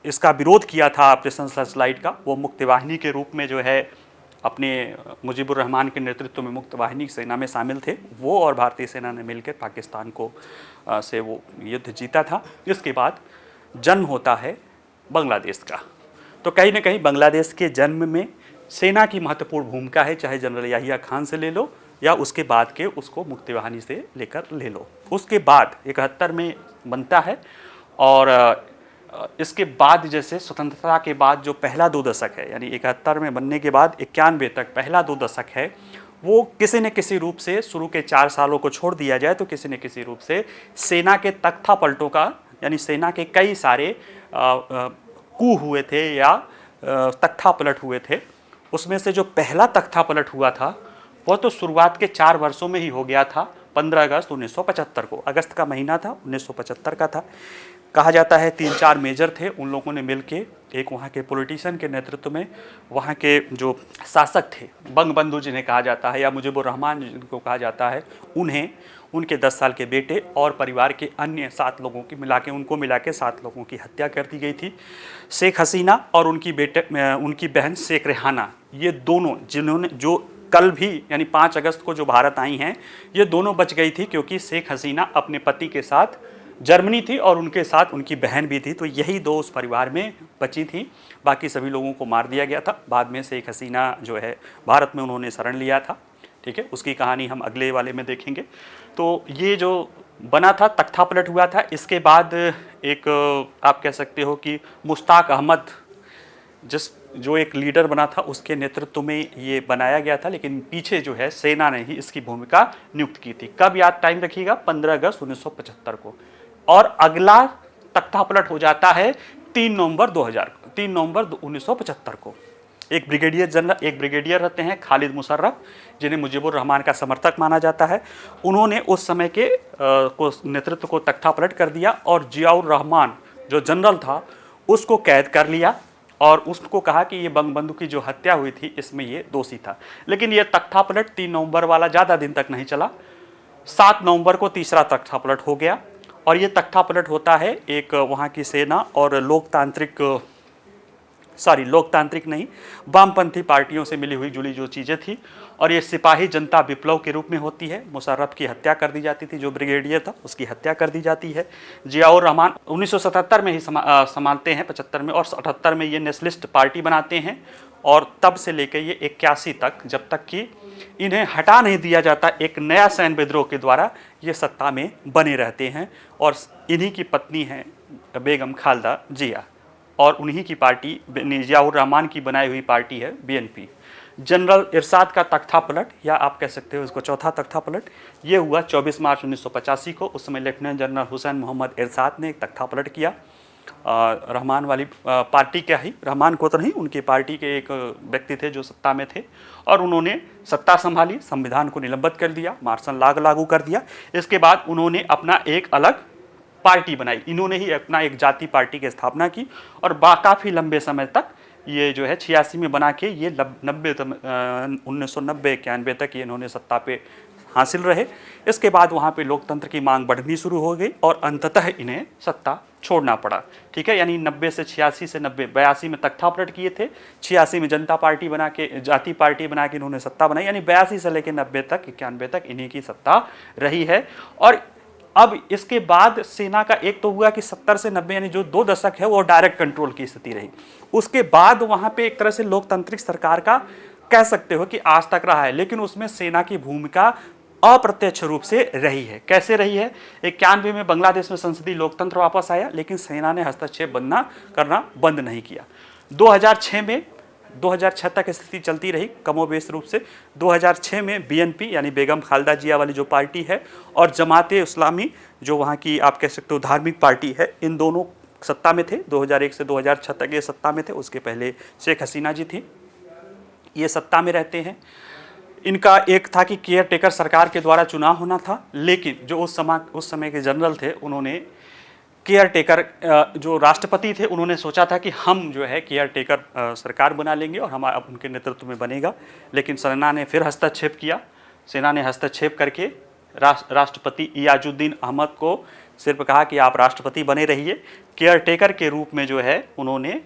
इसका विरोध किया था ऑपरेशन सर्चलाइट का, वो मुक्तिवाहिनी के रूप में जो है अपने मुजीबुर रहमान के नेतृत्व में मुक्तिवाहिनी सेना में शामिल थे। वो और भारतीय सेना ने मिलकर पाकिस्तान को से वो युद्ध जीता था। इसके बाद जन्म होता है बांग्लादेश का। तो कहीं ना कहीं बांग्लादेश के जन्म में सेना की महत्वपूर्ण भूमिका है, चाहे जनरल याहिया खान से ले लो या उसके बाद के उसको मुक्तिवाहिनी से लेकर ले लो। उसके बाद 71 में बनता है और इसके बाद जैसे स्वतंत्रता के बाद जो पहला 2 दशक है, यानी 71 में बनने के बाद 91 तक पहला 2 दशक है, वो किसी न किसी रूप से शुरू के 4 सालों को छोड़ दिया जाए तो किसी न किसी रूप से सेना के तख्ता पलटों का, यानी सेना के कई सारे कू हुए थे या तख्ता पलट हुए थे। उसमें से जो पहला तख्ता पलट हुआ था वो तो शुरुआत के 4 वर्षों में ही हो गया था। 15 अगस्त 1975 को, अगस्त का महीना था, 1975 का था। कहा जाता है 3-4 मेजर थे, उन लोगों ने मिलके एक वहाँ के पॉलिटिशियन के नेतृत्व में वहाँ के जो शासक थे, बंगबंधु जिन्हें कहा जाता है या मुजीबुर रहमान जिनको कहा जाता है, उन्हें उनके 10 साल के बेटे और परिवार के अन्य 7 लोगों की मिला के 7 लोगों की हत्या कर दी गई थी। शेख हसीना और उनकी बहन शेख रेहाना, ये दोनों जिन्होंने जो कल भी यानी 5 अगस्त को जो भारत आई हैं, ये दोनों बच गई थी क्योंकि शेख हसीना अपने पति के साथ जर्मनी थी और उनके साथ उनकी बहन भी थी, तो यही 2 उस परिवार में बची थी। बाकी सभी लोगों को मार दिया गया था। बाद में शेख हसीना जो है भारत में उन्होंने शरण लिया था, ठीक है, उसकी कहानी हम अगले वाले में देखेंगे। तो ये जो बना था, तख्ता पलट हुआ था। इसके बाद एक आप कह सकते हो कि मुश्ताक अहमद जो एक लीडर बना था, उसके नेतृत्व में ये बनाया गया था, लेकिन पीछे जो है सेना ने ही इसकी भूमिका नियुक्त की थी। कब याद टाइम रखिएगा, 15 अगस्त 1975 को। और अगला तख्ता पलट हो जाता है 3 नवंबर 1975 को। एक ब्रिगेडियर रहते हैं खालिद मुशर्रफ, जिन्हें मुजीबुर रहमान का समर्थक माना जाता है। उन्होंने उस समय के नेतृत्व को तख्ता पलट कर दिया और जियाउर रहमान जो जनरल था उसको कैद कर लिया और उसको कहा कि ये बंगबंधु की जो हत्या हुई थी इसमें ये दोषी था। लेकिन ये तख्ता पलट 3 नवंबर वाला ज़्यादा दिन तक नहीं चला। 7 नवंबर को तीसरा तख्ता पलट हो गया और ये तख्ता पलट होता है एक वहाँ की सेना और लोकतांत्रिक नहीं, वामपंथी पार्टियों से मिली हुई जुड़ी जो चीज़ें थी, और ये सिपाही जनता विप्लव के रूप में होती है। मुशर्रफ की हत्या कर दी जाती थी, जो ब्रिगेडियर था उसकी हत्या कर दी जाती है। जियाउर रहमान 1977 में ही संभालते हैं, 75 में, और 78 में ये नेशनलिस्ट पार्टी बनाते हैं। और तब से लेकर ये 81 तक, जब तक कि इन्हें हटा नहीं दिया जाता एक नया सैन्य विद्रोह के द्वारा, ये सत्ता में बने रहते हैं। और इन्हीं की पत्नी हैं बेगम खालदा जिया, और उन्हीं की पार्टी जियाउर रहमान की बनाई हुई पार्टी है बीएनपी। जनरल इरशाद का तख्ता पलट, या आप कह सकते हो इसको चौथा तख्ता पलट, ये हुआ 24 मार्च 1985 को। उस समय लेफ्टिनेंट जनरल हुसैन मोहम्मद इरशाद ने एक तख्ता पलट किया। रहमान वाली पार्टी क्या ही, रहमान को तो नहीं, उनकी पार्टी के एक व्यक्ति थे जो सत्ता में थे, और उन्होंने सत्ता संभाली, संविधान को निलंबित कर दिया, मार्शल लॉ लागू कर दिया। इसके बाद उन्होंने अपना एक अलग पार्टी बनाई, इन्होंने ही अपना एक जाति पार्टी की स्थापना की, और काफ़ी लंबे समय तक ये जो है 86 में बना के ये 1990-91 तक ये इन्होंने सत्ता पे हासिल रहे। इसके बाद वहाँ पे लोकतंत्र की मांग बढ़नी शुरू हो गई और अंततः इन्हें सत्ता छोड़ना पड़ा, ठीक है। यानी 90 से 86 से 82 में तख्ता पलट किए थे, 86 में जनता पार्टी बना के, जाति पार्टी बना के इन्होंने सत्ता बनाई, यानी 82 से लेकर 90 तक 91 तक इन्हीं की सत्ता रही है। और अब इसके बाद सेना का एक तो हुआ कि 70 से 90 यानी जो 2 दशक है वो डायरेक्ट कंट्रोल की स्थिति रही। उसके बाद वहाँ पे एक तरह से लोकतांत्रिक सरकार का कह सकते हो कि आज तक रहा है, लेकिन उसमें सेना की भूमिका अप्रत्यक्ष रूप से रही है। कैसे रही है? 91 में बांग्लादेश में संसदीय लोकतंत्र वापस आया, लेकिन सेना ने हस्तक्षेप करना बंद नहीं किया। 2006 तक स्थिति चलती रही कमोबेश रूप से। 2006 में बीएनपी यानी बेगम खालदा जिया वाली जो पार्टी है और जमाते इस्लामी जो वहाँ की आप कह सकते हो धार्मिक पार्टी है, इन दोनों सत्ता में थे। 2001 से 2006 तक ये सत्ता में थे। उसके पहले शेख हसीना जी थी, ये सत्ता में रहते हैं। इनका एक था कि केयर टेकर सरकार के द्वारा चुनाव होना था, लेकिन जो उस समय के जनरल थे उन्होंने केयर टेकर जो राष्ट्रपति थे उन्होंने सोचा था कि हम जो है केयर टेकर सरकार बना लेंगे और हमारा उनके नेतृत्व में बनेगा, लेकिन सेना ने फिर हस्तक्षेप किया। सेना ने हस्तक्षेप करके राष्ट्रपति इयाजुद्दीन अहमद को सिर्फ कहा कि आप राष्ट्रपति बने रहिए। केयर टेकर के रूप में जो है उन्होंने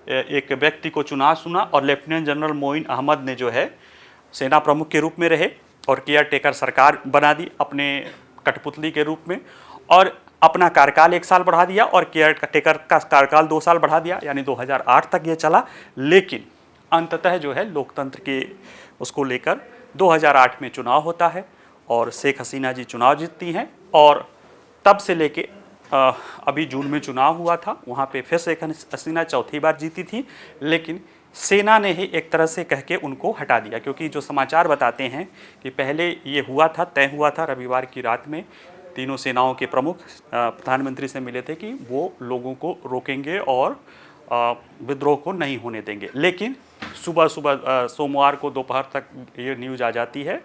एक व्यक्ति को चुना और लेफ्टिनेंट जनरल मोइन अहमद ने जो है सेना प्रमुख के रूप में रहे और केयर टेकर सरकार बना दी अपने कठपुतली के रूप में, और अपना कार्यकाल 1 साल बढ़ा दिया और केयर टेकर का कार्यकाल 2 साल बढ़ा दिया, यानी 2008 तक ये चला। लेकिन अंततः जो है लोकतंत्र के उसको लेकर 2008 में चुनाव होता है और शेख हसीना जी चुनाव जीतती हैं, और तब से लेके अभी जून में चुनाव हुआ था, वहाँ पे फिर शेख हसीना चौथी बार जीती थी, लेकिन सेना ने ही एक तरह से कह के उनको हटा दिया, क्योंकि जो समाचार बताते हैं कि पहले ये हुआ था, तय हुआ था रविवार की रात में, तीनों सेनाओं के प्रमुख प्रधानमंत्री से मिले थे कि वो लोगों को रोकेंगे और विद्रोह को नहीं होने देंगे। लेकिन सुबह सुबह सोमवार को दोपहर तक ये न्यूज़ आ जाती है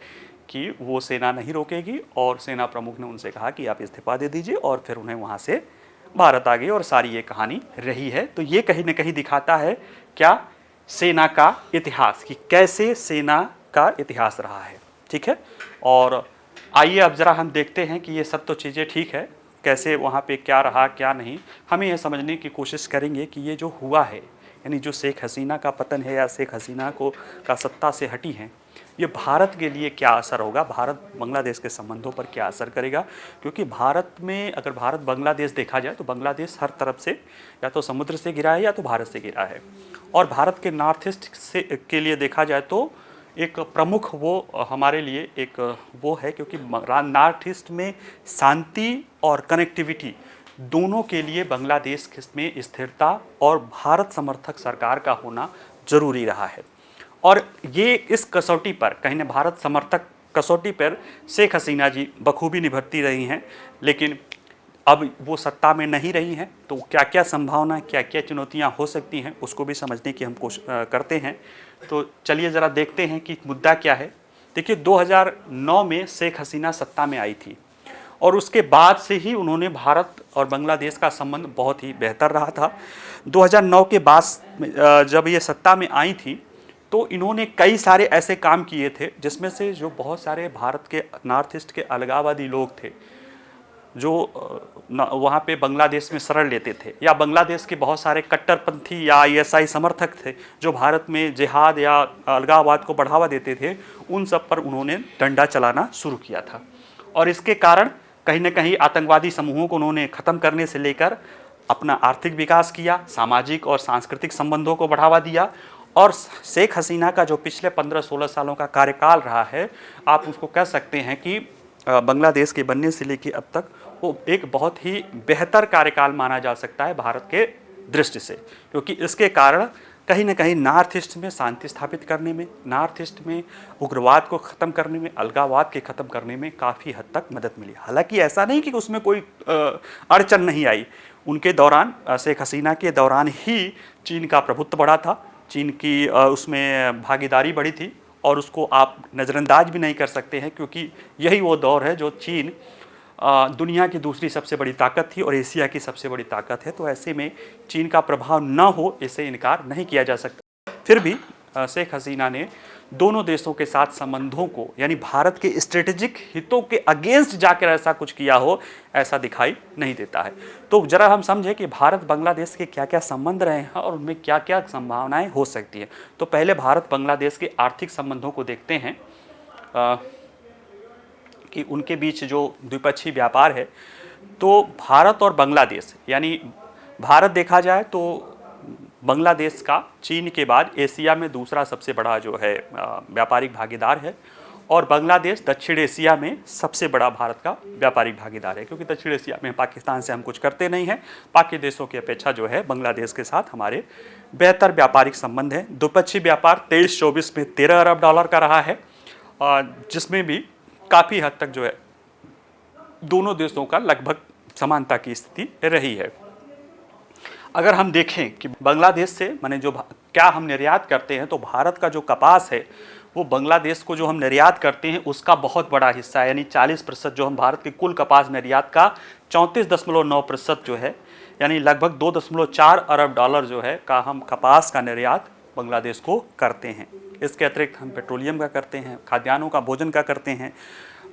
कि वो सेना नहीं रोकेगी, और सेना प्रमुख ने उनसे कहा कि आप इस्तीफा दे दीजिए, और फिर उन्हें वहाँ से भारत आ गई, और सारी ये कहानी रही है। तो ये कहीं ना कहीं दिखाता है क्या, सेना का इतिहास, कि कैसे सेना का इतिहास रहा है। ठीक है, और आइए अब ज़रा हम देखते हैं कि ये सब तो चीज़ें ठीक है, कैसे वहाँ पे क्या रहा क्या नहीं, हमें यह समझने की कोशिश करेंगे कि ये जो हुआ है, यानी जो शेख हसीना का पतन है या शेख हसीना को का सत्ता से हटी हैं, ये भारत के लिए क्या असर होगा, भारत बांग्लादेश के संबंधों पर क्या असर करेगा। क्योंकि भारत में अगर भारत बांग्लादेश देखा जाए तो बांग्लादेश हर तरफ से या तो समुद्र से घिरा है या तो भारत से घिरा है, और भारत के नॉर्थ ईस्ट से के लिए देखा जाए तो एक प्रमुख वो हमारे लिए एक वो है, क्योंकि नॉर्थ ईस्ट में शांति और कनेक्टिविटी दोनों के लिए बांग्लादेश में स्थिरता और भारत समर्थक सरकार का होना जरूरी रहा है। और ये इस कसौटी पर कहीं न भारत समर्थक कसौटी पर शेख हसीना जी बखूबी निभती रही हैं, लेकिन अब वो सत्ता में नहीं रही हैं, तो क्या क्या संभावना, क्या क्या चुनौतियां हो सकती हैं, उसको भी समझने की हम कोशिश करते हैं। तो चलिए ज़रा देखते हैं कि मुद्दा क्या है। देखिए 2009 में शेख हसीना सत्ता में आई थी, और उसके बाद से ही उन्होंने भारत और बांग्लादेश का संबंध बहुत ही बेहतर रहा था। 2009 के बाद जब ये सत्ता में आई थी तो इन्होंने कई सारे ऐसे काम किए थे जिसमें से जो बहुत सारे भारत के नॉर्थ ईस्ट के अलगाववादी लोग थे जो वहाँ पे बांग्लादेश में शरण लेते थे, या बांग्लादेश के बहुत सारे कट्टरपंथी या आईएसआई समर्थक थे जो भारत में जिहाद या अलगाववाद को बढ़ावा देते थे, उन सब पर उन्होंने डंडा चलाना शुरू किया था। और इसके कारण कहीं ना कहीं आतंकवादी समूहों को उन्होंने ख़त्म करने से लेकर अपना आर्थिक विकास किया, सामाजिक और सांस्कृतिक संबंधों को बढ़ावा दिया। और शेख हसीना का जो पिछले 15-16 सालों का कार्यकाल रहा है, आप उसको कह सकते हैं कि बांग्लादेश के बनने से लेकर अब तक वो एक बहुत ही बेहतर कार्यकाल माना जा सकता है भारत के दृष्टि से, क्योंकि इसके कारण कहीं ना कहीं नॉर्थ ईस्ट में शांति स्थापित करने में, नॉर्थ ईस्ट में उग्रवाद को ख़त्म करने में, अलगाववाद के ख़त्म करने में काफ़ी हद तक मदद मिली। हालांकि ऐसा नहीं कि उसमें कोई अड़चन नहीं आई, उनके दौरान शेख हसीना के दौरान ही चीन का प्रभुत्व बढ़ा था, चीन की उसमें भागीदारी बढ़ी थी, और उसको आप नज़रअंदाज भी नहीं कर सकते हैं, क्योंकि यही वो दौर है जो चीन दुनिया की दूसरी सबसे बड़ी ताकत थी और एशिया की सबसे बड़ी ताकत है। तो ऐसे में चीन का प्रभाव न हो, इससे इनकार नहीं किया जा सकता। फिर भी शेख हसीना ने दोनों देशों के साथ संबंधों को, यानी भारत के स्ट्रेटेजिक हितों के अगेंस्ट जाकर ऐसा कुछ किया हो, ऐसा दिखाई नहीं देता है। तो जरा हम समझें कि भारत बांग्लादेश के क्या क्या संबंध रहे हैं और उनमें क्या क्या संभावनाएं हो सकती हैं। तो पहले भारत बांग्लादेश के आर्थिक संबंधों को देखते हैं कि उनके बीच जो द्विपक्षीय व्यापार है, तो भारत और बांग्लादेश, यानी भारत देखा जाए तो बांग्लादेश का चीन के बाद एशिया में दूसरा सबसे बड़ा जो है व्यापारिक भागीदार है, और बांग्लादेश दक्षिण एशिया में सबसे बड़ा भारत का व्यापारिक भागीदार है, क्योंकि दक्षिण एशिया में पाकिस्तान से हम कुछ करते नहीं हैं। बाकी देशों की अपेक्षा जो है बांग्लादेश के साथ हमारे बेहतर व्यापारिक संबंध हैं। द्विपक्षीय व्यापार 23-24 में $13 अरब का रहा है, जिसमें भी काफ़ी हद तक जो है दोनों देशों का लगभग समानता की स्थिति रही है। अगर हम देखें कि बांग्लादेश से माने जो क्या हम निर्यात करते हैं, तो भारत का जो कपास है वो बांग्लादेश को जो हम निर्यात करते हैं उसका बहुत बड़ा हिस्सा है, यानी 40% जो हम भारत के कुल कपास निर्यात का 34.9% जो है, यानी लगभग $2.4 अरब जो है का हम कपास का निर्यात बांग्लादेश को करते हैं। इसके अतिरिक्त हम पेट्रोलियम का करते हैं, खाद्यान्नों का, भोजन का करते हैं,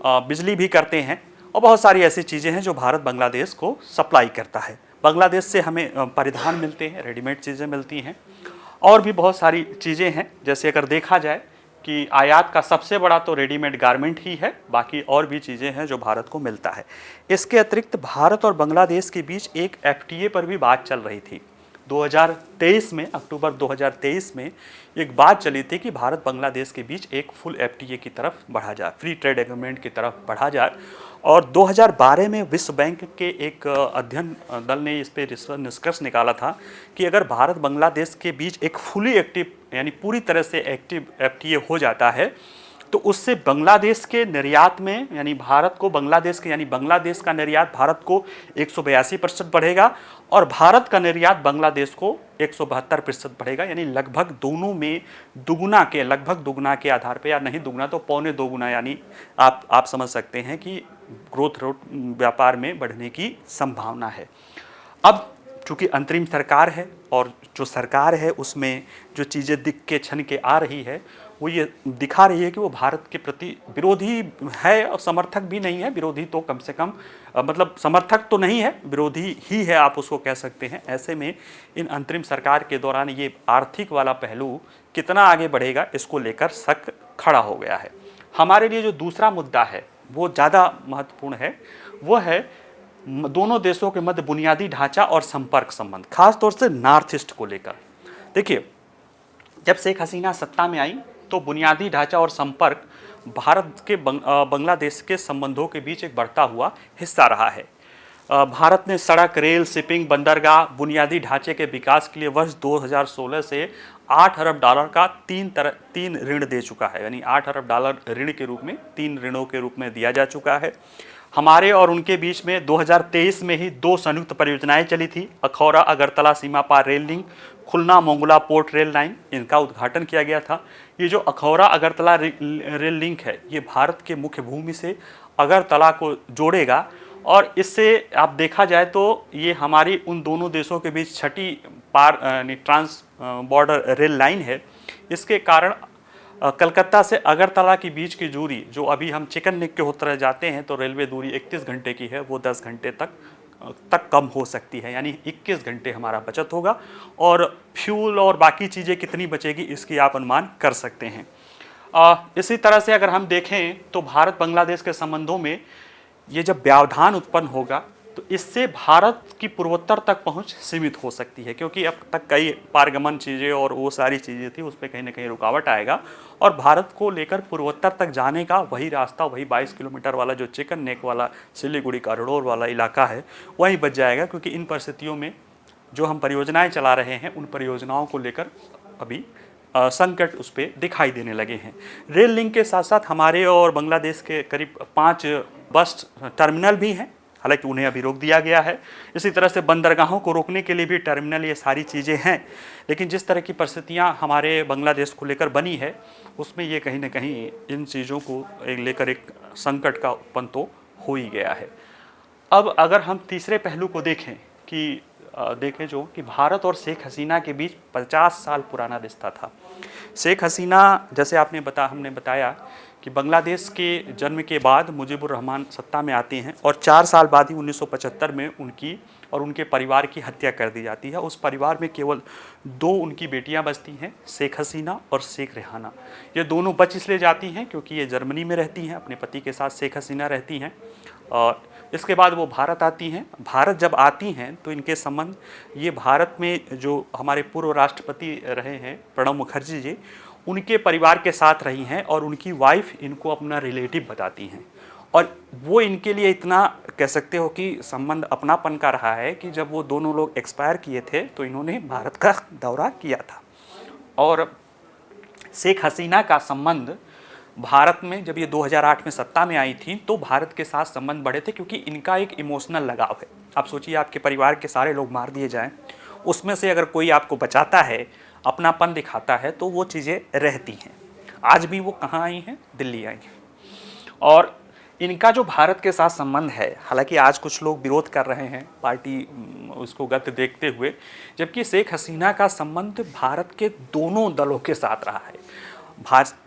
बिजली भी करते हैं, और बहुत सारी ऐसी चीज़ें हैं जो भारत बांग्लादेश को सप्लाई करता है। बांग्लादेश से हमें परिधान मिलते हैं, रेडीमेड चीज़ें मिलती हैं, और भी बहुत सारी चीज़ें हैं। जैसे अगर देखा जाए कि आयात का सबसे बड़ा तो रेडीमेड गारमेंट ही है, बाकी और भी चीज़ें हैं जो भारत को मिलता है। इसके अतिरिक्त भारत और बांग्लादेश के बीच एक FTA पर भी बात चल रही थी। 2023 में, अक्टूबर 2023 में एक बात चली थी कि भारत बांग्लादेश के बीच एक फुल FTA की तरफ बढ़ा जाए, फ्री ट्रेड एग्रीमेंट की तरफ बढ़ा जाए। और 2012 में विश्व बैंक के एक अध्ययन दल ने इस पर निष्कर्ष निकाला था कि अगर भारत बांग्लादेश के बीच एक फुली एक्टिव, यानी पूरी तरह से एक्टिव FTA हो जाता है, तो उससे बांग्लादेश के निर्यात में, यानी भारत को बांग्लादेश के, यानी बांग्लादेश का निर्यात भारत को 182% बढ़ेगा और भारत का निर्यात बांग्लादेश को 172% बढ़ेगा। यानी लगभग दोनों में लगभग दुगना के आधार पे, या नहीं दुगना तो पौने दोगुना, यानी आप समझ सकते हैं कि ग्रोथ रेट व्यापार में बढ़ने की संभावना है। अब चूंकि अंतरिम सरकार है और जो सरकार है उसमें जो चीज़ें दिख के छन के आ रही है वो ये दिखा रही है कि वो भारत के प्रति विरोधी है और समर्थक भी नहीं है। विरोधी तो कम से कम मतलब समर्थक तो नहीं है, विरोधी ही है, आप उसको कह सकते हैं। ऐसे में इन अंतरिम सरकार के दौरान ये आर्थिक वाला पहलू कितना आगे बढ़ेगा इसको लेकर शक खड़ा हो गया है। हमारे लिए जो दूसरा मुद्दा है वो ज़्यादा महत्वपूर्ण है, वो है दोनों देशों के मध्य बुनियादी ढांचा और संपर्क संबंध, खासतौर से नॉर्थ ईस्ट को लेकर। देखिए, जब शेख हसीना सत्ता में आई तो बुनियादी ढांचा और संपर्क भारत के बांग्लादेश के संबंधों के बीच एक बढ़ता हुआ हिस्सा रहा है। भारत ने सड़क, रेल, शिपिंग, बंदरगाह, बुनियादी ढांचे के विकास के लिए वर्ष 2016 से $8 अरब का तीन ऋण दे चुका है। यानी $8 अरब ऋण के रूप में, 3 ऋणों के रूप में दिया जा चुका है। हमारे और उनके बीच में 2023 में ही 2 संयुक्त परियोजनाएं चली थी। अखौरा अगरतला सीमा पार रेल लिंक, खुलना मोंगला पोर्ट रेल लाइन, इनका उद्घाटन किया गया था। ये जो अखौरा अगरतला रेल लिंक है ये भारत के मुख्य भूमि से अगरतला को जोड़ेगा और इससे आप देखा जाए तो ये हमारी उन दोनों देशों के बीच छठी पार ट्रांस बॉर्डर रेल लाइन है। इसके कारण कलकत्ता से अगरतला के बीच की दूरी, जो अभी हम चिकन नेक के होते जाते हैं तो रेलवे दूरी 31 घंटे की है, वो 10 घंटे तक कम हो सकती है। यानी 21 घंटे हमारा बचत होगा और फ्यूल और बाकी चीज़ें कितनी बचेगी इसकी आप अनुमान कर सकते हैं। इसी तरह से अगर हम देखें तो भारत बांग्लादेश के संबंधों में ये जब व्यवधान उत्पन्न होगा तो इससे भारत की पूर्वोत्तर तक पहुंच सीमित हो सकती है, क्योंकि अब तक कई पारगमन चीज़ें और वो सारी चीज़ें थी, उस पर कहीं ना कहीं रुकावट आएगा और भारत को लेकर पूर्वोत्तर तक जाने का वही रास्ता, वही 22 किलोमीटर वाला जो चिकन नेक वाला सिलीगुड़ी कॉरिडोर वाला इलाका है वहीं बच जाएगा। क्योंकि इन परिस्थितियों में जो हम परियोजनाएँ चला रहे हैं उन परियोजनाओं को लेकर अभी संकट उस पर दिखाई देने लगे हैं। रेल लिंक के साथ साथ हमारे और बांग्लादेश के करीब 5 बस टर्मिनल भी हैं, हालांकि उन्हें अभी रोक दिया गया है। इसी तरह से बंदरगाहों को रोकने के लिए भी टर्मिनल, ये सारी चीज़ें हैं। लेकिन जिस तरह की परिस्थितियां हमारे बांग्लादेश को लेकर बनी है उसमें ये कहीं ना कहीं इन चीज़ों को लेकर एक संकट का उत्पन्न तो हो ही गया है। अब अगर हम तीसरे पहलू को देखें जो कि भारत और शेख हसीना के बीच 50 साल पुराना रिश्ता था। शेख हसीना, जैसे हमने बताया कि बांग्लादेश के जन्म के बाद मुजीबुर रहमान सत्ता में आते हैं और 4 साल बाद ही 1975 में उनकी और उनके परिवार की हत्या कर दी जाती है। उस परिवार में केवल 2 उनकी बेटियां बचती हैं, शेख हसीना और शेख रेहाना। ये दोनों बच इसलिए जाती हैं क्योंकि ये जर्मनी में रहती हैं, अपने पति के साथ शेख हसीना रहती हैं और इसके बाद वो भारत आती हैं। भारत जब आती हैं तो इनके संबंध, ये भारत में जो हमारे पूर्व राष्ट्रपति रहे हैं प्रणब मुखर्जी जी, उनके परिवार के साथ रही हैं और उनकी वाइफ इनको अपना रिलेटिव बताती हैं और वो इनके लिए इतना कह सकते हो कि संबंध अपनापन का रहा है कि जब वो दोनों लोग एक्सपायर किए थे तो इन्होंने भारत का दौरा किया था। और शेख हसीना का संबंध भारत में जब ये 2008 में सत्ता में आई थी तो भारत के साथ संबंध बढ़े थे, क्योंकि इनका एक इमोशनल लगाव है। आप सोचिए, आपके परिवार के सारे लोग मार दिए जाएं, उसमें से अगर कोई आपको बचाता है, अपनापन दिखाता है, तो वो चीज़ें रहती हैं। आज भी वो कहाँ आई हैं? दिल्ली आई हैं। और इनका जो भारत के साथ संबंध है, हालांकि आज कुछ लोग विरोध कर रहे हैं पार्टी उसको गत देखते हुए, जबकि शेख हसीना का संबंध भारत के दोनों दलों के साथ रहा है।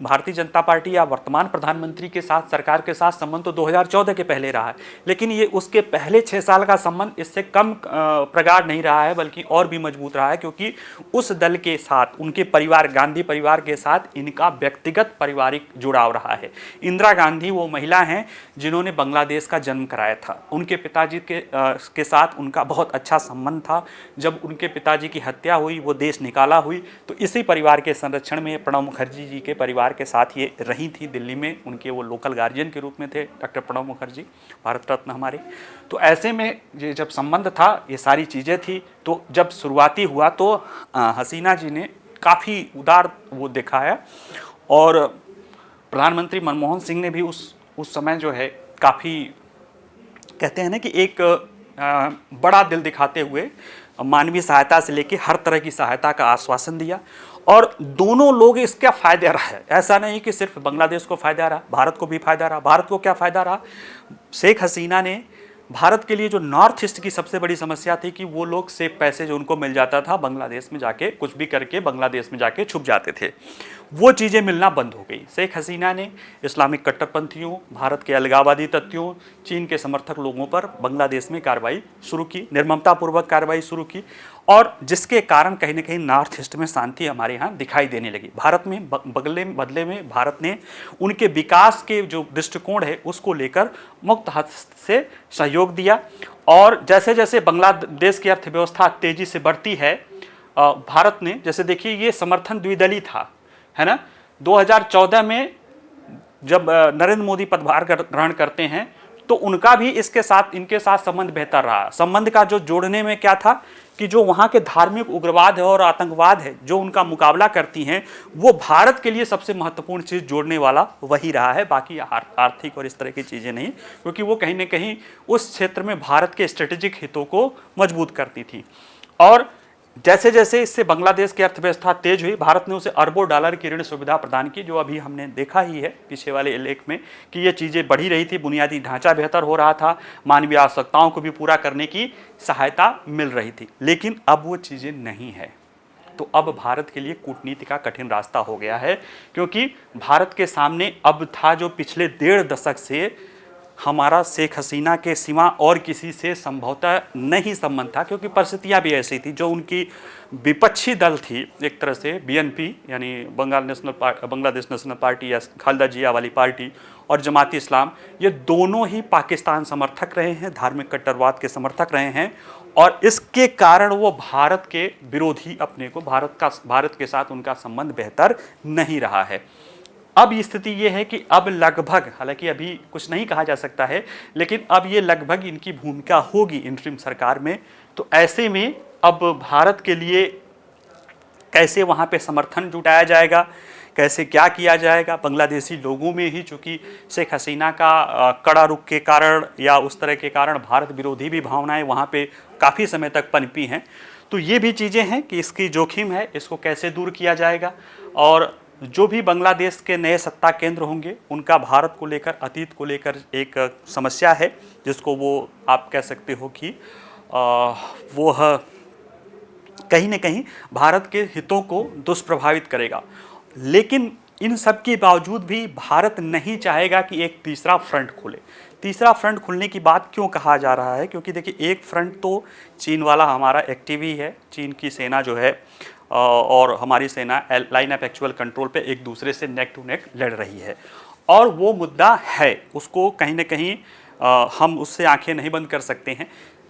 भारतीय जनता पार्टी या वर्तमान प्रधानमंत्री के साथ, सरकार के साथ संबंध तो 2014 के पहले रहा है, लेकिन ये उसके पहले 6 साल का संबंध इससे कम प्रगाढ़ नहीं रहा है, बल्कि और भी मजबूत रहा है, क्योंकि उस दल के साथ, उनके परिवार, गांधी परिवार के साथ इनका व्यक्तिगत पारिवारिक जुड़ाव रहा है। इंदिरा गांधी वो महिला हैं जिन्होंने बांग्लादेश का जन्म कराया था। उनके पिताजी के साथ उनका बहुत अच्छा संबंध था। जब उनके पिताजी की हत्या हुई, वो देश निकाला हुई, तो इसी परिवार के संरक्षण में प्रणब मुखर्जी के परिवार के साथ ये रही थी। दिल्ली में उनके वो लोकल गार्जियन के रूप में थे डॉक्टर प्रणब मुखर्जी, भारत रत्न हमारे। तो ऐसे में ये जब संबंध था, ये सारी चीज़ें थी, तो जब शुरुआती हुआ तो हसीना जी ने काफ़ी उदार वो दिखाया और प्रधानमंत्री मनमोहन सिंह ने भी उस समय जो है काफ़ी, कहते हैं ना कि एक बड़ा दिल दिखाते हुए मानवीय सहायता से लेकर हर तरह की सहायता का आश्वासन दिया, और दोनों लोग इसका फायदा रहा है। ऐसा नहीं कि सिर्फ बांग्लादेश को फायदा रहा, भारत को भी फायदा रहा। भारत को क्या फायदा रहा? शेख हसीना ने भारत के लिए जो नॉर्थ ईस्ट की सबसे बड़ी समस्या थी कि वो लोग सेफ पैसे जो उनको मिल जाता था बांग्लादेश में जाके कुछ भी करके बांग्लादेश में जाके छुप जाते थे, वो चीज़ें मिलना बंद हो गई। शेख हसीना ने इस्लामिक कट्टरपंथियों, भारत के अलगाववादी तत्वों, चीन के समर्थक लोगों पर बांग्लादेश में कार्रवाई शुरू की, निर्ममतापूर्वक कार्रवाई शुरू की, और जिसके कारण कहीं ना कहीं नॉर्थ ईस्ट में शांति हमारे यहाँ दिखाई देने लगी। भारत में बदले में भारत ने उनके विकास के जो दृष्टिकोण है उसको लेकर मुक्त हाथ से सहयोग दिया। और जैसे जैसे बांग्लादेश की अर्थव्यवस्था तेजी से बढ़ती है, भारत ने, जैसे देखिए ये समर्थन द्विदलीय था, है ना। 2014 में जब नरेंद्र मोदी पदभार ग्रहण करते हैं तो उनका भी इनके साथ संबंध बेहतर रहा। संबंध का जो जोड़ने में क्या था कि जो वहाँ के धार्मिक उग्रवाद है और आतंकवाद है जो उनका मुकाबला करती हैं, वो भारत के लिए सबसे महत्वपूर्ण चीज़ जोड़ने वाला वही रहा है, बाकी आर्थिक और इस तरह की चीज़ें नहीं, क्योंकि वो कहीं ना कहीं उस क्षेत्र में भारत के स्ट्रेटेजिक हितों को मजबूत करती थी। और जैसे जैसे इससे बांग्लादेश की अर्थव्यवस्था तेज हुई, भारत ने उसे अरबों डॉलर की ऋण सुविधा प्रदान की, जो अभी हमने देखा ही है पीछे वाले लेख में कि ये चीज़ें बढ़ी रही थी, बुनियादी ढांचा बेहतर हो रहा था, मानवीय आवश्यकताओं को भी पूरा करने की सहायता मिल रही थी। लेकिन अब वो चीज़ें नहीं है। तो अब भारत के लिए कूटनीति का कठिन रास्ता हो गया है, क्योंकि भारत के सामने अब था जो पिछले 1.5 दशक से हमारा शेख हसीना के सिवा और किसी से संभवतः नहीं संबंध था, क्योंकि परिस्थितियां भी ऐसी थी। जो उनकी विपक्षी दल थी एक तरह से बीएनपी यानी बांग्लादेश नेशनल पार्टी या खालिदा जिया वाली पार्टी, और जमाती इस्लाम, ये दोनों ही पाकिस्तान समर्थक रहे हैं, धार्मिक कट्टरवाद के समर्थक रहे हैं, और इसके कारण वो भारत के विरोधी अपने को भारत के साथ उनका संबंध बेहतर नहीं रहा है। अब स्थिति ये है कि अब लगभग, हालांकि अभी कुछ नहीं कहा जा सकता है, लेकिन अब ये लगभग इनकी भूमिका होगी इंटरिम सरकार में। तो ऐसे में अब भारत के लिए कैसे वहाँ पे समर्थन जुटाया जाएगा, कैसे क्या किया जाएगा, बांग्लादेशी लोगों में ही, चूँकि शेख हसीना का कड़ा रुख के कारण या उस तरह के कारण भारत विरोधी भी भावनाएं वहाँ पे काफ़ी समय तक पनपी हैं। तो ये भी चीज़ें हैं कि इसकी जोखिम है, इसको कैसे दूर किया जाएगा। और जो भी बांग्लादेश के नए सत्ता केंद्र होंगे उनका भारत को लेकर, अतीत को लेकर एक समस्या है, जिसको वो आप कह सकते हो कि वो कहीं न कहीं भारत के हितों को दुष्प्रभावित करेगा। लेकिन इन सब के बावजूद भी भारत नहीं चाहेगा कि एक तीसरा फ्रंट खुले। तीसरा फ्रंट खुलने की बात क्यों कहा जा रहा है? क्योंकि देखिए, एक फ्रंट तो चीन वाला हमारा एक्टिव ही है, चीन की सेना जो है और हमारी सेना लाइन ऑफ एक्चुअल कंट्रोल पे एक दूसरे से नेक टू नेक लड़ रही है, और वो मुद्दा है, उसको कहीं ना कहीं हम उससे आंखें नहीं बंद कर सकते हैं।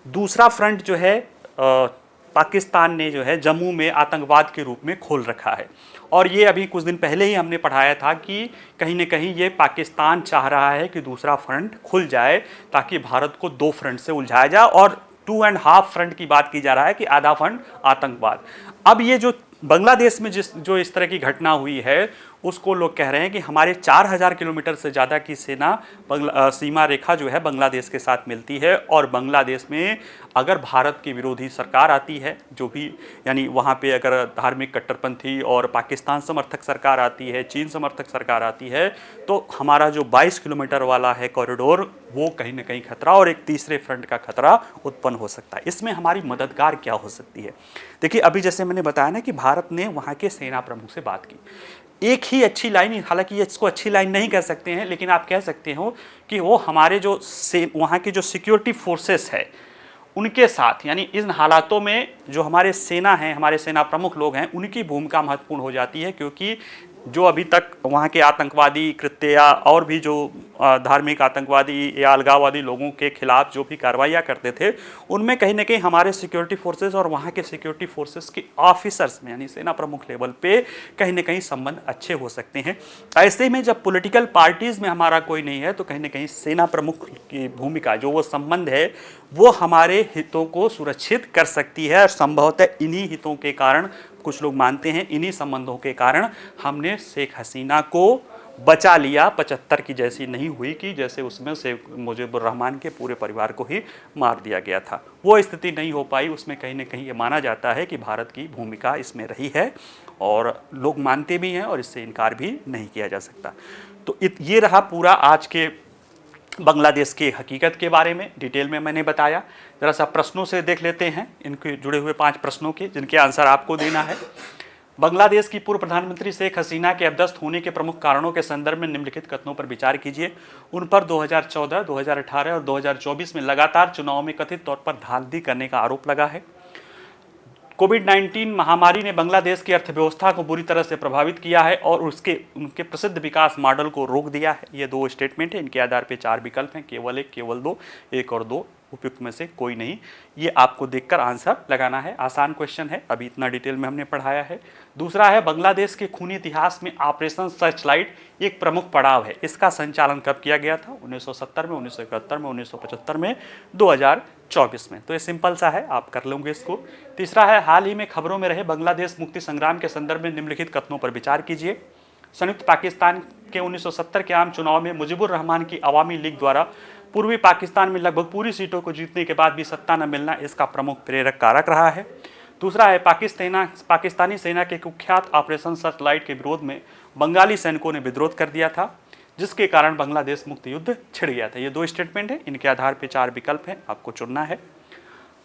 दूसरा फ्रंट जो है पाकिस्तान ने जो है जम्मू में आतंकवाद के रूप में खोल रखा है, और ये अभी कुछ दिन पहले ही हमने पढ़ाया था कि कहीं न कहीं ये पाकिस्तान चाह रहा है कि दूसरा फ्रंट खुल जाए ताकि भारत को 2 फ्रंट से उलझाया जाए, और 2.5 फ्रंट की बात की जा रहा है कि आधा फ्रंट आतंकवाद। अब ये जो बांग्लादेश में जो इस तरह की घटना हुई है, उसको लोग कह रहे हैं कि हमारे 4000 किलोमीटर से ज़्यादा की सेना सीमा रेखा जो है बांग्लादेश के साथ मिलती है, और बांग्लादेश में अगर भारत की विरोधी सरकार आती है, जो भी यानी वहाँ पे अगर धार्मिक कट्टरपंथी और पाकिस्तान समर्थक सरकार आती है, चीन समर्थक सरकार आती है, तो हमारा जो 22 किलोमीटर वाला है कॉरिडोर, वो कहीं ना कहीं खतरा और एक तीसरे फ्रंट का खतरा उत्पन्न हो सकता है। इसमें हमारी मददगार क्या हो सकती है? देखिए, अभी जैसे मैंने बताया ना कि भारत ने वहाँ के सेना प्रमुख से बात की। एक ही अच्छी लाइन, हालांकि इसको अच्छी लाइन नहीं कह सकते हैं, लेकिन आप कह सकते हो कि वो हमारे जो वहाँ की जो सिक्योरिटी फोर्सेस है उनके साथ, यानी इन हालातों में जो हमारे सेना हैं, हमारे सेना प्रमुख लोग हैं, उनकी भूमिका महत्वपूर्ण हो जाती है, क्योंकि जो अभी तक वहाँ के आतंकवादी कृत्य या और भी जो धार्मिक आतंकवादी या अलगाववादी लोगों के खिलाफ जो भी कार्रवाइयाँ करते थे, उनमें कहीं ना कहीं हमारे सिक्योरिटी फोर्सेस और वहाँ के सिक्योरिटी फोर्सेस के ऑफिसर्स में, यानी सेना प्रमुख लेवल पे कहीं ना कहीं संबंध अच्छे हो सकते हैं। ऐसे में जब पॉलिटिकल पार्टीज़ में हमारा कोई नहीं है, तो कहीं ना कहीं सेना प्रमुख की भूमिका, जो वो संबंध है, वो हमारे हितों को सुरक्षित कर सकती है। और संभवतः इन्हीं हितों के कारण, कुछ लोग मानते हैं इन्हीं संबंधों के कारण, हमने शेख हसीना को बचा लिया, 75 की जैसी नहीं हुई कि जैसे उसमें से मुजीबुर रहमान के पूरे परिवार को ही मार दिया गया था। वो स्थिति नहीं हो पाई। उसमें कहीं ना कहीं ये माना जाता है कि भारत की भूमिका इसमें रही है और लोग मानते भी हैं और इससे इनकार भी नहीं किया जा सकता। तो ये रहा पूरा आज के बांग्लादेश की हकीकत के बारे में डिटेल में मैंने बताया। ज़रा सा प्रश्नों से देख लेते हैं, इनके जुड़े हुए 5 प्रश्नों के, जिनके आंसर आपको देना है। बांग्लादेश की पूर्व प्रधानमंत्री शेख हसीना के अपदस्थ होने के प्रमुख कारणों के संदर्भ में निम्नलिखित कथनों पर विचार कीजिए। उन पर 2014, 2018 और 2024 में लगातार चुनाव में कथित तौर पर धांधली करने का आरोप लगा है। कोविड-19 महामारी ने बांग्लादेश की अर्थव्यवस्था को बुरी तरह से प्रभावित किया है और उनके प्रसिद्ध विकास मॉडल को रोक दिया है। ये 2 स्टेटमेंट है, इनके आधार पर 4 विकल्प हैं, केवल 1, केवल 2, 1 और 2, उपयुक्त में से कोई नहीं। ये आपको देखकर आंसर लगाना है। आसान क्वेश्चन है, अभी इतना डिटेल में हमने पढ़ाया है। दूसरा है, बांग्लादेश के खूनी इतिहास में ऑपरेशन सर्चलाइट एक प्रमुख पड़ाव है। इसका संचालन कब किया गया था? 1970 में, 1971 में, 1975 में, 2024 में। तो ये सिंपल सा है, आप कर लोगे इसको। तीसरा है, हाल ही में खबरों में रहे बांग्लादेश मुक्ति संग्राम के संदर्भ में निम्नलिखित कथनों पर विचार कीजिए। संयुक्त पाकिस्तान के 1970 के आम चुनाव में मुजीबुर रहमान की अवामी लीग द्वारा पूर्वी पाकिस्तान में लगभग पूरी सीटों को जीतने के बाद भी सत्ता न मिलना इसका प्रमुख प्रेरक कारक रहा है। दूसरा है, पाकिस्तानी सेना के कुख्यात ऑपरेशन सर्चलाइट के विरोध में बंगाली सैनिकों ने विद्रोह कर दिया था, जिसके कारण बांग्लादेश मुक्ति युद्ध छिड़ गया था। ये 2 स्टेटमेंट है, इनके आधार पर 4 विकल्प हैं, आपको चुनना है।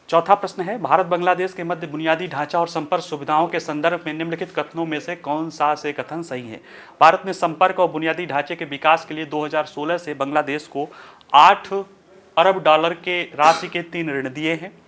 चौथा प्रश्न है, भारत बांग्लादेश के मध्य बुनियादी ढांचा और संपर्क सुविधाओं के संदर्भ में निम्नलिखित कथनों में से कौन सा से कथन सही है? भारत ने संपर्क और बुनियादी ढांचे के विकास के लिए 2016 से बांग्लादेश को $8 अरब के राशि के 3 ऋण दिए हैं।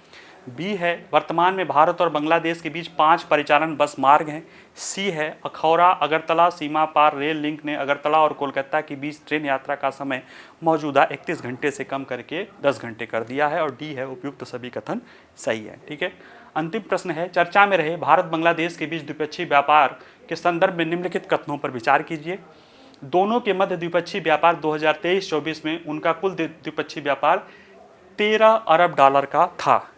बी है, वर्तमान में भारत और बांग्लादेश के बीच 5 परिचालन बस मार्ग हैं। सी है, अखौरा अगरतला सीमा पार रेल लिंक ने अगरतला और कोलकाता के बीच ट्रेन यात्रा का समय मौजूदा 31 घंटे से कम करके 10 घंटे कर दिया है। और डी है, उपयुक्त सभी कथन सही है। ठीक है। अंतिम प्रश्न है, चर्चा में रहे भारत बांग्लादेश के बीच द्विपक्षीय व्यापार के संदर्भ में निम्नलिखित कथनों पर विचार कीजिए। दोनों के मध्य द्विपक्षीय व्यापार 2023-24 में उनका कुल द्विपक्षीय व्यापार $13 अरब का था।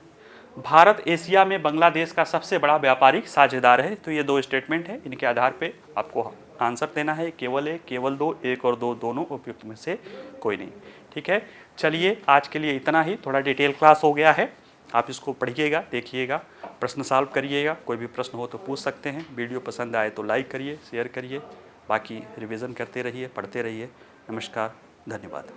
भारत एशिया में बांग्लादेश का सबसे बड़ा व्यापारिक साझेदार है। तो ये 2 स्टेटमेंट है, इनके आधार पे आपको आंसर देना है, केवल 1, केवल 2, 1 और 2, दोनों, उपयुक्त में से कोई नहीं। ठीक है, चलिए आज के लिए इतना ही। थोड़ा डिटेल क्लास हो गया है, आप इसको पढ़िएगा, देखिएगा, प्रश्न सॉल्व करिएगा। कोई भी प्रश्न हो तो पूछ सकते हैं। वीडियो पसंद आए तो लाइक करिए, शेयर करिए, बाकी रिवीजन करते रहिए, पढ़ते रहिए। नमस्कार, धन्यवाद।